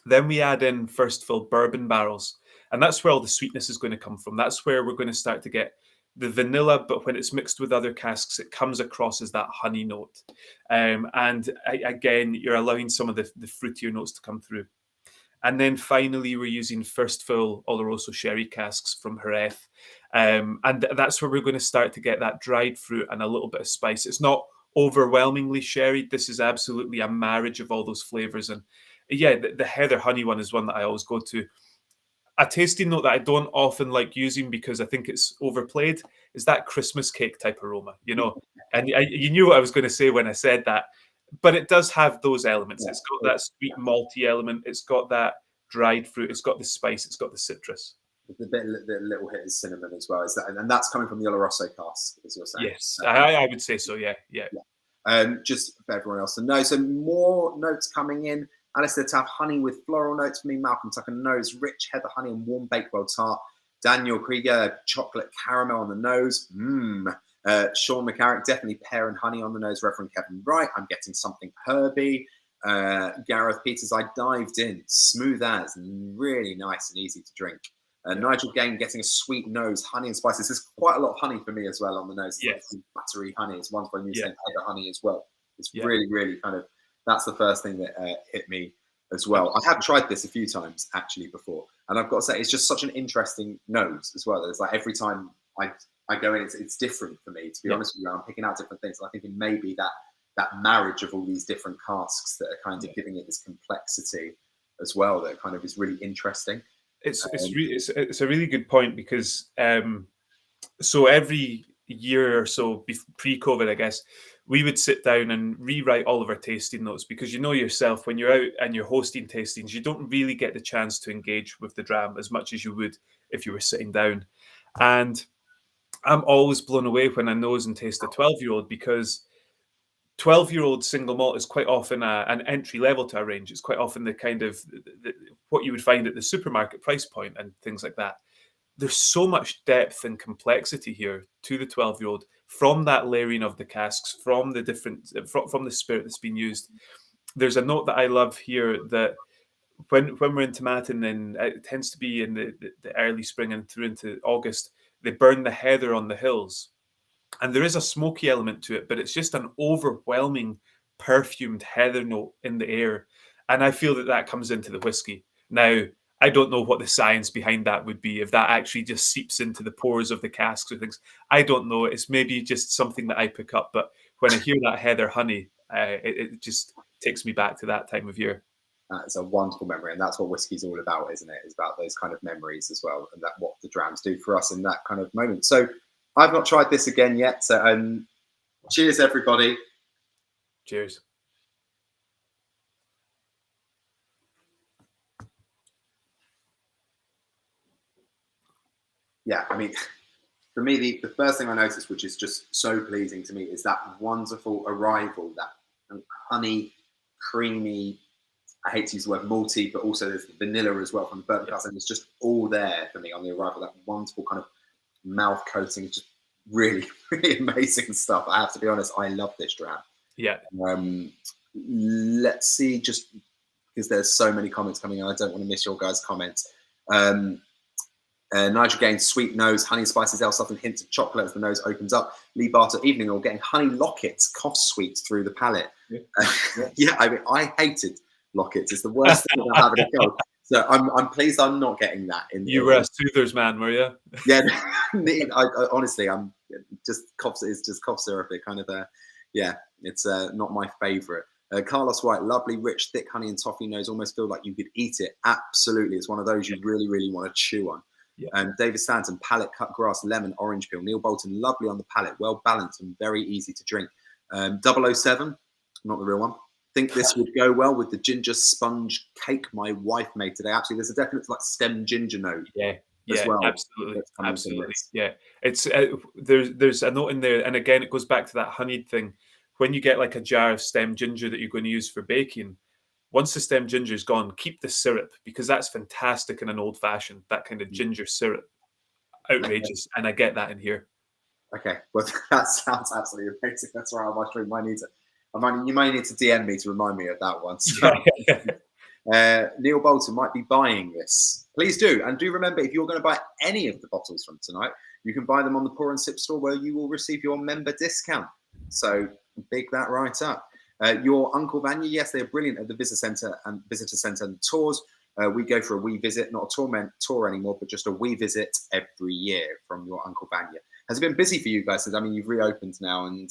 [SPEAKER 3] Then we add in first fill bourbon barrels. And that's where all the sweetness is going to come from. That's where we're going to start to get the vanilla, but when it's mixed with other casks, it comes across as that honey note. Again, you're allowing some of the fruitier notes to come through. And then finally, we're using first fill Oloroso sherry casks from Jerez. And that's where we're going to start to get that dried fruit and a little bit of spice. It's not overwhelmingly sherry. This is absolutely a marriage of all those flavors. And yeah, the heather honey one is one that I always go to. A tasting note that I don't often like using because I think it's overplayed is that Christmas cake type aroma, you know. And you knew what I was going to say when I said that, but it does have those elements. It's got that sweet malty element. It's got that dried fruit. It's got the spice. It's got the citrus.
[SPEAKER 1] The little hit is cinnamon as well. Is that, and that's coming from the Oloroso cask, as you're saying.
[SPEAKER 3] Yes, I would say so. Yeah.
[SPEAKER 1] Just for everyone else to know. So more notes coming in. Alistair to have honey with floral notes for me. Malcolm Tucker nose, rich heather honey and warm bakewell tart. Daniel Krieger, chocolate caramel on the nose. Sean McCarrick, definitely pear and honey on the nose. Reverend Kevin Wright, I'm getting something herby. Gareth Peters, I dived in, smooth as, really nice and easy to drink. Nigel Gain getting a sweet nose, honey and spices. There's quite a lot of honey for me as well on the nose.
[SPEAKER 3] Yes.
[SPEAKER 1] Like buttery honey is one for me saying heather honey as well. It's really, really kind of, that's the first thing that hit me as well. I have tried this a few times actually before, and I've got to say it's just such an interesting nose as well. It's like every time I go in, it's different for me. To be honest with you, I'm picking out different things. And I think it may be that marriage of all these different casks that are kind of giving it this complexity as well. That kind of is really interesting.
[SPEAKER 3] It's a really good point because so every year or so pre-COVID, I guess, we would sit down and rewrite all of our tasting notes because you know yourself, when you're out and you're hosting tastings, you don't really get the chance to engage with the dram as much as you would if you were sitting down. And I'm always blown away when I nose and taste a 12-year-old because 12-year-old single malt is quite often an entry level to a range. It's quite often the kind of what you would find at the supermarket price point and things like that. There's so much depth and complexity here to the 12-year-old from that layering of the casks, from the different, from the spirit that's been used. There's a note that I love here that when we're in Tomatin, and it tends to be in the early spring and through into August, they burn the heather on the hills. And there is a smoky element to it, but it's just an overwhelming perfumed heather note in the air. And I feel that comes into the whiskey. Now, I don't know what the science behind that would be, if that actually just seeps into the pores of the casks or things. I don't know. It's maybe just something that I pick up. But when I hear that heather honey, it just takes me back to that time of year.
[SPEAKER 1] It's a wonderful memory. And that's what whiskey's all about, isn't it? It's about those kind of memories as well. And that what the drams do for us in that kind of moment. So I've not tried this again yet. So cheers, everybody.
[SPEAKER 3] Cheers.
[SPEAKER 1] Yeah, I mean, for me, the first thing I noticed, which is just so pleasing to me, is that wonderful arrival, that honey, creamy, I hate to use the word malty, but also there's the vanilla as well from the bourbon cask, and it's just all there for me on the arrival. That wonderful kind of mouth coating, just really, really amazing stuff. I have to be honest, I love this draft.
[SPEAKER 3] Yeah.
[SPEAKER 1] Let's see, just because there's so many comments coming in, I don't want to miss your guys' comments. Nigel Gaines, sweet nose, honey spices, ale, something hints of chocolate as the nose opens up. Lee Barter, evening, or getting honey lockets, cough sweets through the palate. Yeah, I mean, I hated lockets. It's the worst thing about having a cold. So I'm pleased I'm not getting that.
[SPEAKER 3] You were a Soothers man, were you?
[SPEAKER 1] Yeah, I honestly, I'm just it's just cough syrupy kind of. Yeah, it's not my favourite. Carlos White, lovely, rich, thick honey and toffee nose. Almost feel like you could eat it. Absolutely, it's one of those you really, really want to chew on. Yeah. David Stanton, palate, cut grass, lemon, orange peel. Neil Bolton, lovely on the palate, well balanced and very easy to drink. 007, not the real one. Think this would go well with the ginger sponge cake my wife made today. Actually, there's a definite like stem ginger note.
[SPEAKER 3] Yeah,
[SPEAKER 1] well,
[SPEAKER 3] absolutely. Yeah, it's there's a note in there, and again, it goes back to that honeyed thing. When you get like a jar of stem ginger that you're going to use for baking, once the stem ginger is gone, keep the syrup, because that's fantastic in an old fashioned. That kind of ginger syrup, outrageous, and I get that in here.
[SPEAKER 1] Okay, well that sounds absolutely amazing. That's right. I drink. You may need to DM me to remind me of that one. So, Neil Bolton might be buying this. Please do. And do remember, if you're going to buy any of the bottles from tonight, you can buy them on the Pour and Sip store, where you will receive your member discount. So big that right up. Your Uncle Vanya, yes, they're brilliant at the visitor centre and tours. We go for a wee visit, not a tour anymore, but just a wee visit every year from your Uncle Vanya. Has it been busy for you guys? I mean, you've reopened now and...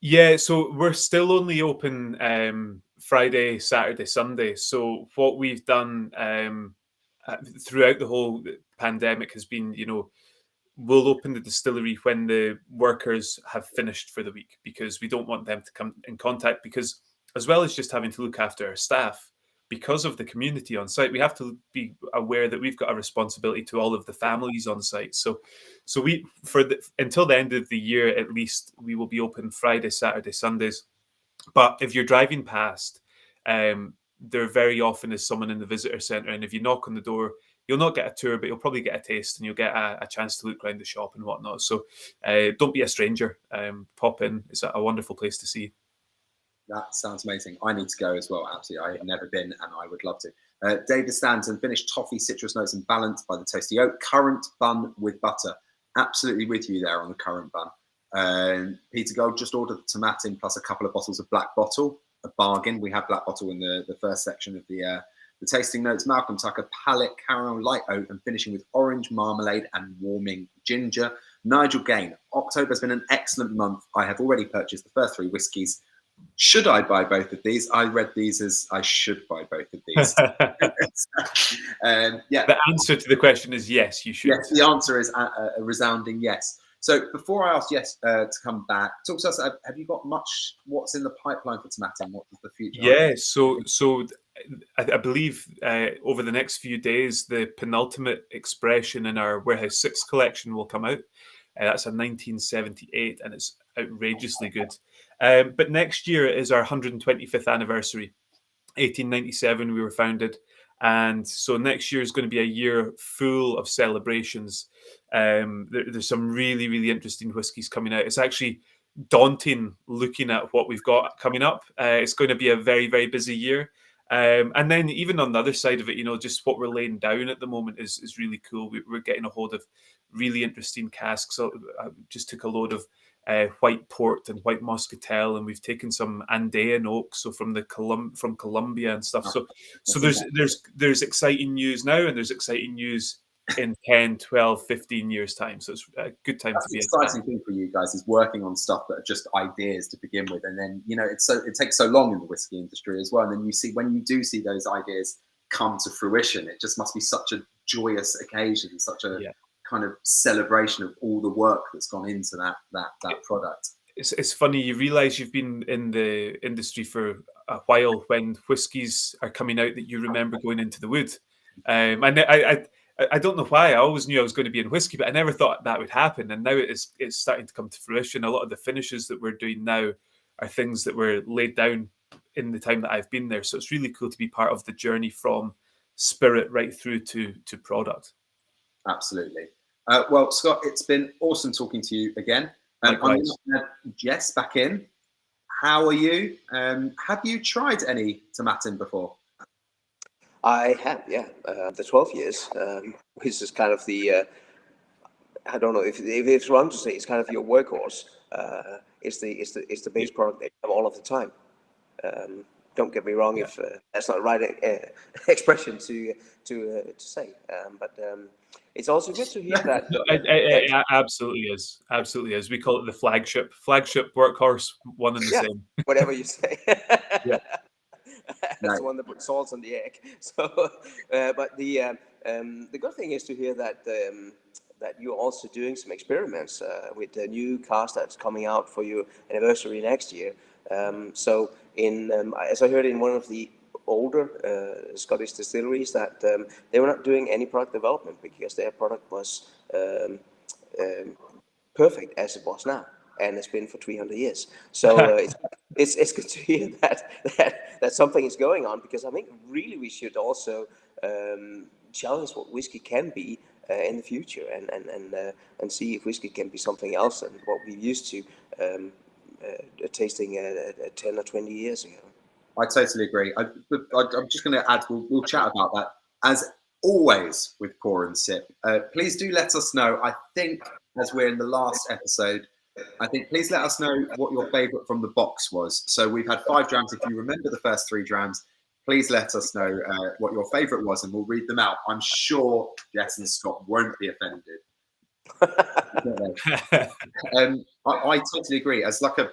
[SPEAKER 3] Yeah, so we're still only open Friday, Saturday, Sunday. So what we've done throughout the whole pandemic has been, we'll open the distillery when the workers have finished for the week, because we don't want them to come in contact, because as well as just having to look after our staff, because of the community on site, we have to be aware that we've got a responsibility to all of the families on site. So we, until the end of the year, at least, we will be open Friday, Saturday, Sundays. But if you're driving past, there very often is someone in the visitor centre, and if you knock on the door, you'll not get a tour, but you'll probably get a taste, and you'll get a chance to look around the shop and whatnot. So don't be a stranger. Pop in. It's a wonderful place to see.
[SPEAKER 1] That sounds amazing. I need to go as well. Absolutely. I have never been, and I would love to. David Stanton, finished toffee, citrus notes, and balanced by the toasty oak. Currant bun with butter. Absolutely with you there on the currant bun. Peter Gold just ordered the tomatin plus a couple of bottles of Black Bottle. A bargain. We have Black Bottle in the first section of the tasting notes. Malcolm Tucker, palate, caramel, light oat, and finishing with orange marmalade and warming ginger. Nigel Gain, October has been an excellent month. I have already purchased the first 3 whiskies. Should I buy both of these? I read these as I should buy both of these. Yeah.
[SPEAKER 3] The answer to the question is yes, you should.
[SPEAKER 1] Yes, the answer is a resounding yes. So before I ask Jes to come back, talk to us. Have you got much? What's in the pipeline for Tomatin? What is the future?
[SPEAKER 3] Yeah, so I believe over the next few days, the penultimate expression in our Warehouse 6 collection will come out. That's a 1978, and it's outrageously good. But next year is our 125th anniversary. 1897 we were founded, and so next year is going to be a year full of celebrations. There's some really, really interesting whiskies coming out. It's actually daunting looking at what we've got coming up. It's going to be a very, very busy year. And then even on the other side of it, just what we're laying down at the moment is really cool. We're getting a hold of really interesting casks. So I just took a load of white port and white muscatel, and we've taken some Andean oak, so from Colombia and stuff. So there's exciting news now, and there's exciting news in 10, 12, 15 years time. So it's a good time to be.
[SPEAKER 1] The exciting thing for you guys is working on stuff that are just ideas to begin with, and then it takes so long in the whiskey industry as well. And then when you do see those ideas come to fruition, it just must be such a joyous occasion, such a kind of celebration of all the work that's gone into that product.
[SPEAKER 3] It's funny, you realize you've been in the industry for a while when whiskies are coming out that you remember going into the wood. And I don't know why. I always knew I was going to be in whiskey, but I never thought that would happen. And now it's starting to come to fruition. A lot of the finishes that we're doing now are things that were laid down in the time that I've been there. So it's really cool to be part of the journey from spirit right through to product.
[SPEAKER 1] Absolutely. Well, Scott, it's been awesome talking to you again. I'm going to have Jes back in. How are you? Have you tried any Tomatin before?
[SPEAKER 2] I have, yeah. The 12 years, which is kind of the, I don't know if it's wrong to say, it's kind of your workhorse. It's the base product they have all of the time. Don't get me wrong if that's not the right expression to say, but it's also good to hear that.
[SPEAKER 3] It absolutely is. Absolutely is. We call it the flagship workhorse, one and the same.
[SPEAKER 2] Whatever you say.
[SPEAKER 3] Yeah.
[SPEAKER 2] That's the one that puts salt on the egg. So, but the good thing is to hear that that you're also doing some experiments with the new cask that's coming out for your anniversary next year. So, as I heard in one of the older Scottish distilleries, that they were not doing any product development because their product was perfect as it was now, and it's been for 300 years. So it's good to hear that something is going on, because I think really we should also challenge what whiskey can be in the future, and see if whiskey can be something else than what we used to tasting 10 or 20 years ago.
[SPEAKER 1] I totally agree. I'm just going to add, we'll chat about that. As always with Pour and Sip, please do let us know. I think, as we're in the last episode, please let us know what your favourite from the box was. So we've had 5 drams. If you remember the first 3 drams, please let us know what your favourite was, and we'll read them out. I'm sure Jes and Scott won't be offended. I totally agree. As like a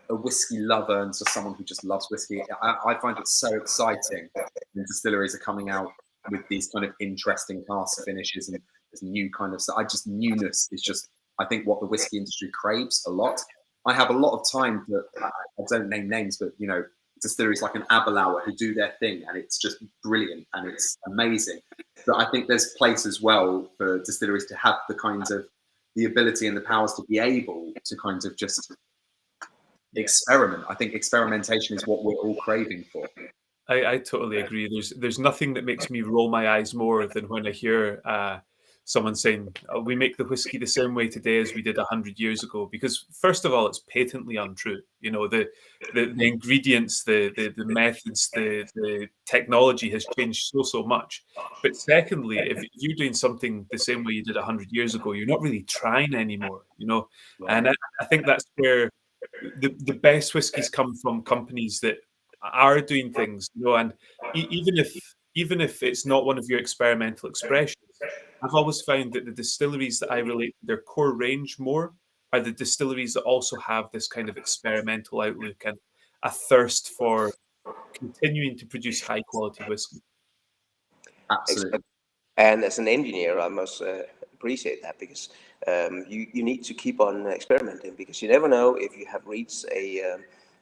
[SPEAKER 1] whiskey lover and just someone who just loves whiskey, I find it so exciting when distilleries are coming out with these kind of interesting cask finishes and this new kind of stuff. Newness is just, I think, what the whiskey industry craves a lot. I have a lot of time that I don't name names, but you know, distilleries like an Aberlour who do their thing, and it's just brilliant and it's amazing. But I think there's place as well for distilleries to have the kinds of the ability and the powers to be able to kind of just experiment. I think experimentation is what we're all craving for.
[SPEAKER 3] I totally agree. There's nothing that makes me roll my eyes more than when I hear someone saying, we make the whiskey the same way today as we did 100 years ago. Because first of all, it's patently untrue. You know, the ingredients, the methods, the technology has changed so much. But secondly, if you're doing something the same way you did 100 years ago, you're not really trying anymore, you know. And I think that's where the best whiskies come from, companies that are doing things, you know. And even if it's not one of your experimental expressions, I've always found that the distilleries that I relate to their core range more are the distilleries that also have this kind of experimental outlook and a thirst for continuing to produce high quality whiskey.
[SPEAKER 1] Absolutely.
[SPEAKER 2] And as an engineer, I must appreciate that, because you need to keep on experimenting, because you never know if you have reached a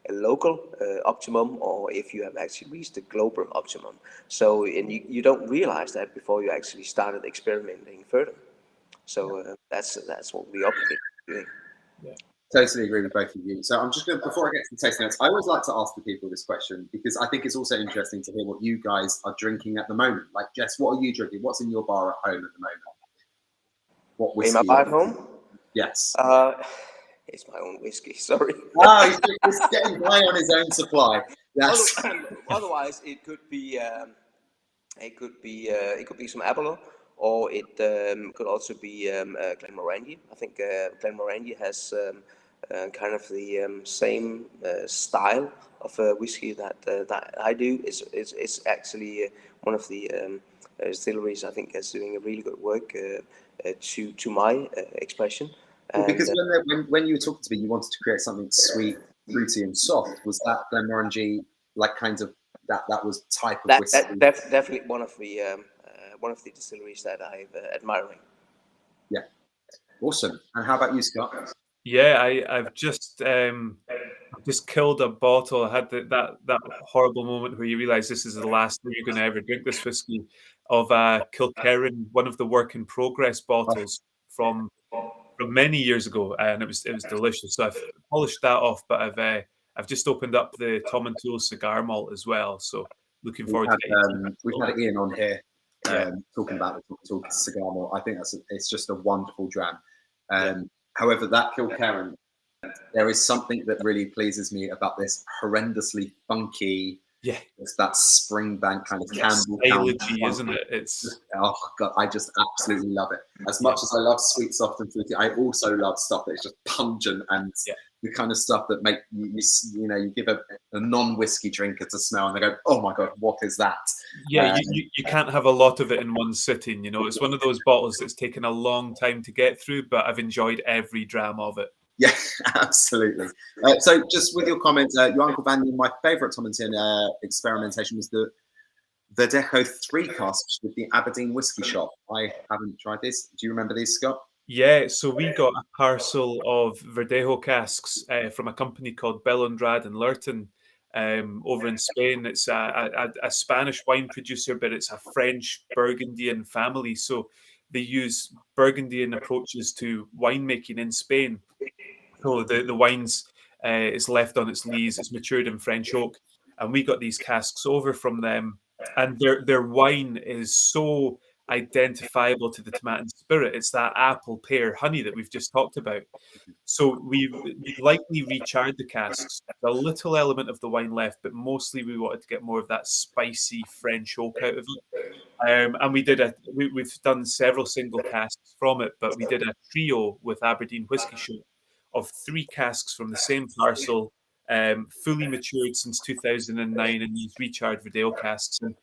[SPEAKER 2] local optimum or if you have actually reached a global optimum. So, and you don't realize that before you actually started experimenting further. So that's what we operate doing.
[SPEAKER 1] Yeah. Totally agree with both of you. So I'm just going to, before I get to the tasting notes, I always like to ask the people this question, because I think it's also interesting to hear what you guys are drinking at the moment. Like, Jes, what are you drinking? What's in your bar at home at the moment? What whiskey?
[SPEAKER 2] In my bar at home?
[SPEAKER 1] Yes.
[SPEAKER 2] It's my own whiskey. Sorry.
[SPEAKER 1] Oh, he's getting by on his own supply. Yes.
[SPEAKER 2] Otherwise, it could be some Aberlour, or it could also be Glenmorangie. I think Glenmorangie has kind of the same style of whiskey that I do. It's actually one of the distilleries I think is doing a really good work to my expression.
[SPEAKER 1] Well, because when you were talking to me, you wanted to create something sweet, fruity, and soft. Was that Glenmorangie, like kind of that was type of whiskey?
[SPEAKER 2] That's definitely one of the distilleries that I'm admiring.
[SPEAKER 1] Yeah, awesome. And how about you, Scott?
[SPEAKER 3] Yeah, I've just killed a bottle. I had that horrible moment where you realise this is the last time you're going to ever drink this whiskey, of Kilkerran, one of the work in progress bottles from many years ago, and it was delicious. So I've polished that off, but I've just opened up the Tom and Tool cigar malt as well, so looking forward to getting.
[SPEAKER 1] We've had Ian on here
[SPEAKER 3] Yeah.
[SPEAKER 1] talking about the Talk cigar malt. I think it's just a wonderful dram. However, that Kilkerran, there is something that really pleases me about this horrendously funky.
[SPEAKER 3] Yeah,
[SPEAKER 1] it's that Springbank kind of Campbell,
[SPEAKER 3] isn't it? It's
[SPEAKER 1] oh god, I just absolutely love it. As much as I love sweet, soft, and fruity, I also love stuff that's just pungent and the kind of stuff that make you give a non-whiskey drinker to smell and they go, oh my god, what is that?
[SPEAKER 3] Yeah, you can't have a lot of it in one sitting. It's one of those bottles that's taken a long time to get through, but I've enjoyed every dram of it.
[SPEAKER 1] Yeah, absolutely. So just with your comments, your Uncle Vanya, my favourite Tomatin experimentation was the Verdejo 3 casks with the Aberdeen Whisky Shop. I haven't tried this. Do you remember these, Scott?
[SPEAKER 3] Yeah, so we got a parcel of Verdejo casks from a company called Belondrad and Lurton over in Spain. It's a Spanish wine producer, but it's a French Burgundian family. So they use Burgundian approaches to winemaking in Spain. So the wines is left on its lees, it's matured in French oak, and we got these casks over from them, and their wine is so identifiable to the Tomatin spirit. It's that apple, pear, honey that we've just talked about. So we likely recharred the casks. A little element of the wine left, but mostly we wanted to get more of that spicy French oak out of it. And we've done several single casks from it, but we did a trio with Aberdeen Whisky Shop of 3 casks from the same parcel, fully matured since 2009, and these recharred Verdejo casks. And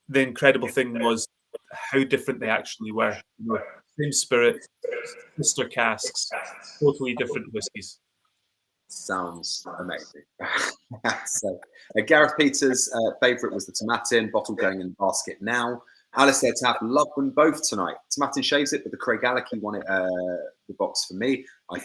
[SPEAKER 3] the incredible thing was how different they actually were. Same spirit, sister casks, totally different whiskies.
[SPEAKER 1] Sounds amazing. So, Gareth Peters' favourite was the Tomatin, bottle going in the basket now. Alistair Tapp loved them both tonight. Tomatin shaves it, but the Craigellachie won it the box for me. I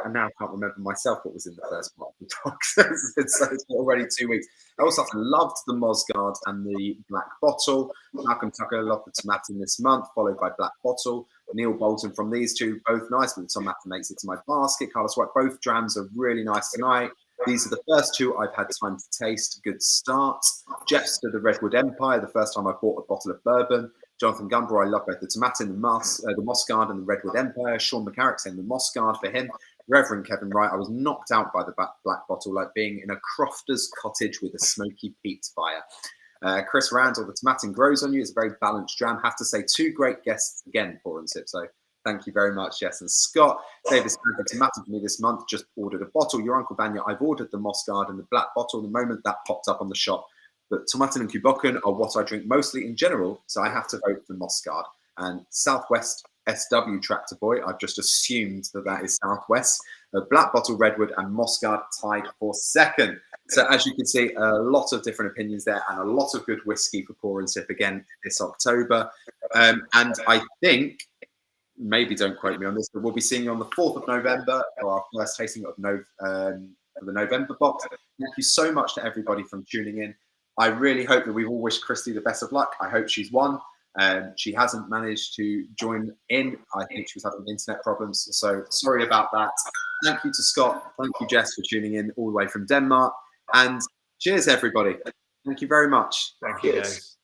[SPEAKER 1] now can't remember myself what was in the first part of the box. It's already 2 weeks. I also loved the Mosgaard and the Black Bottle. Malcolm Tucker loved the Tomatin this month, followed by Black Bottle. Neil Bolton from these two, both nice, but the Tomatin makes it to my basket. Carlos White, both drams are really nice tonight. These are the first 2 I've had time to taste. Good start. Jeffster, the Redwood Empire, the first time I bought a bottle of bourbon. Jonathan Gumborough, I love both the Tomatin, the Mosgaard, and the Redwood Empire. Sean McCarrick saying the Mosgaard for him. Reverend Kevin Wright, I was knocked out by the Black Bottle, like being in a crofter's cottage with a smoky peat fire. Chris Randall, the Tomatin grows on you. It's a very balanced dram. Have to say 2 great guests again, Pour and Sip. So thank you very much, Jess and Scott. Davis had the Tomatin for me this month. Just ordered a bottle. Your Uncle Vanya, I've ordered the Mosgaard and the Black Bottle. The moment that popped up on the shop, but Tomatin and Kuboken are what I drink mostly in general, so I have to vote for Mosgaard. And Southwest SW Tractor Boy, I've just assumed that is Southwest. Black Bottle Redwood and Mosgaard tied for second. So as you can see, a lot of different opinions there and a lot of good whiskey for Pour and Sip again this October. And I think, maybe don't quote me on this, but we'll be seeing you on the 4th of November for our first tasting of the November box. Thank you so much to everybody from tuning in. I really hope that we've all wished Christy the best of luck. I hope she's won. She hasn't managed to join in. I think she was having internet problems. So sorry about that. Thank you to Scott. Thank you, Jess, for tuning in all the way from Denmark. And cheers, everybody. Thank you very much.
[SPEAKER 3] Thank you, guys.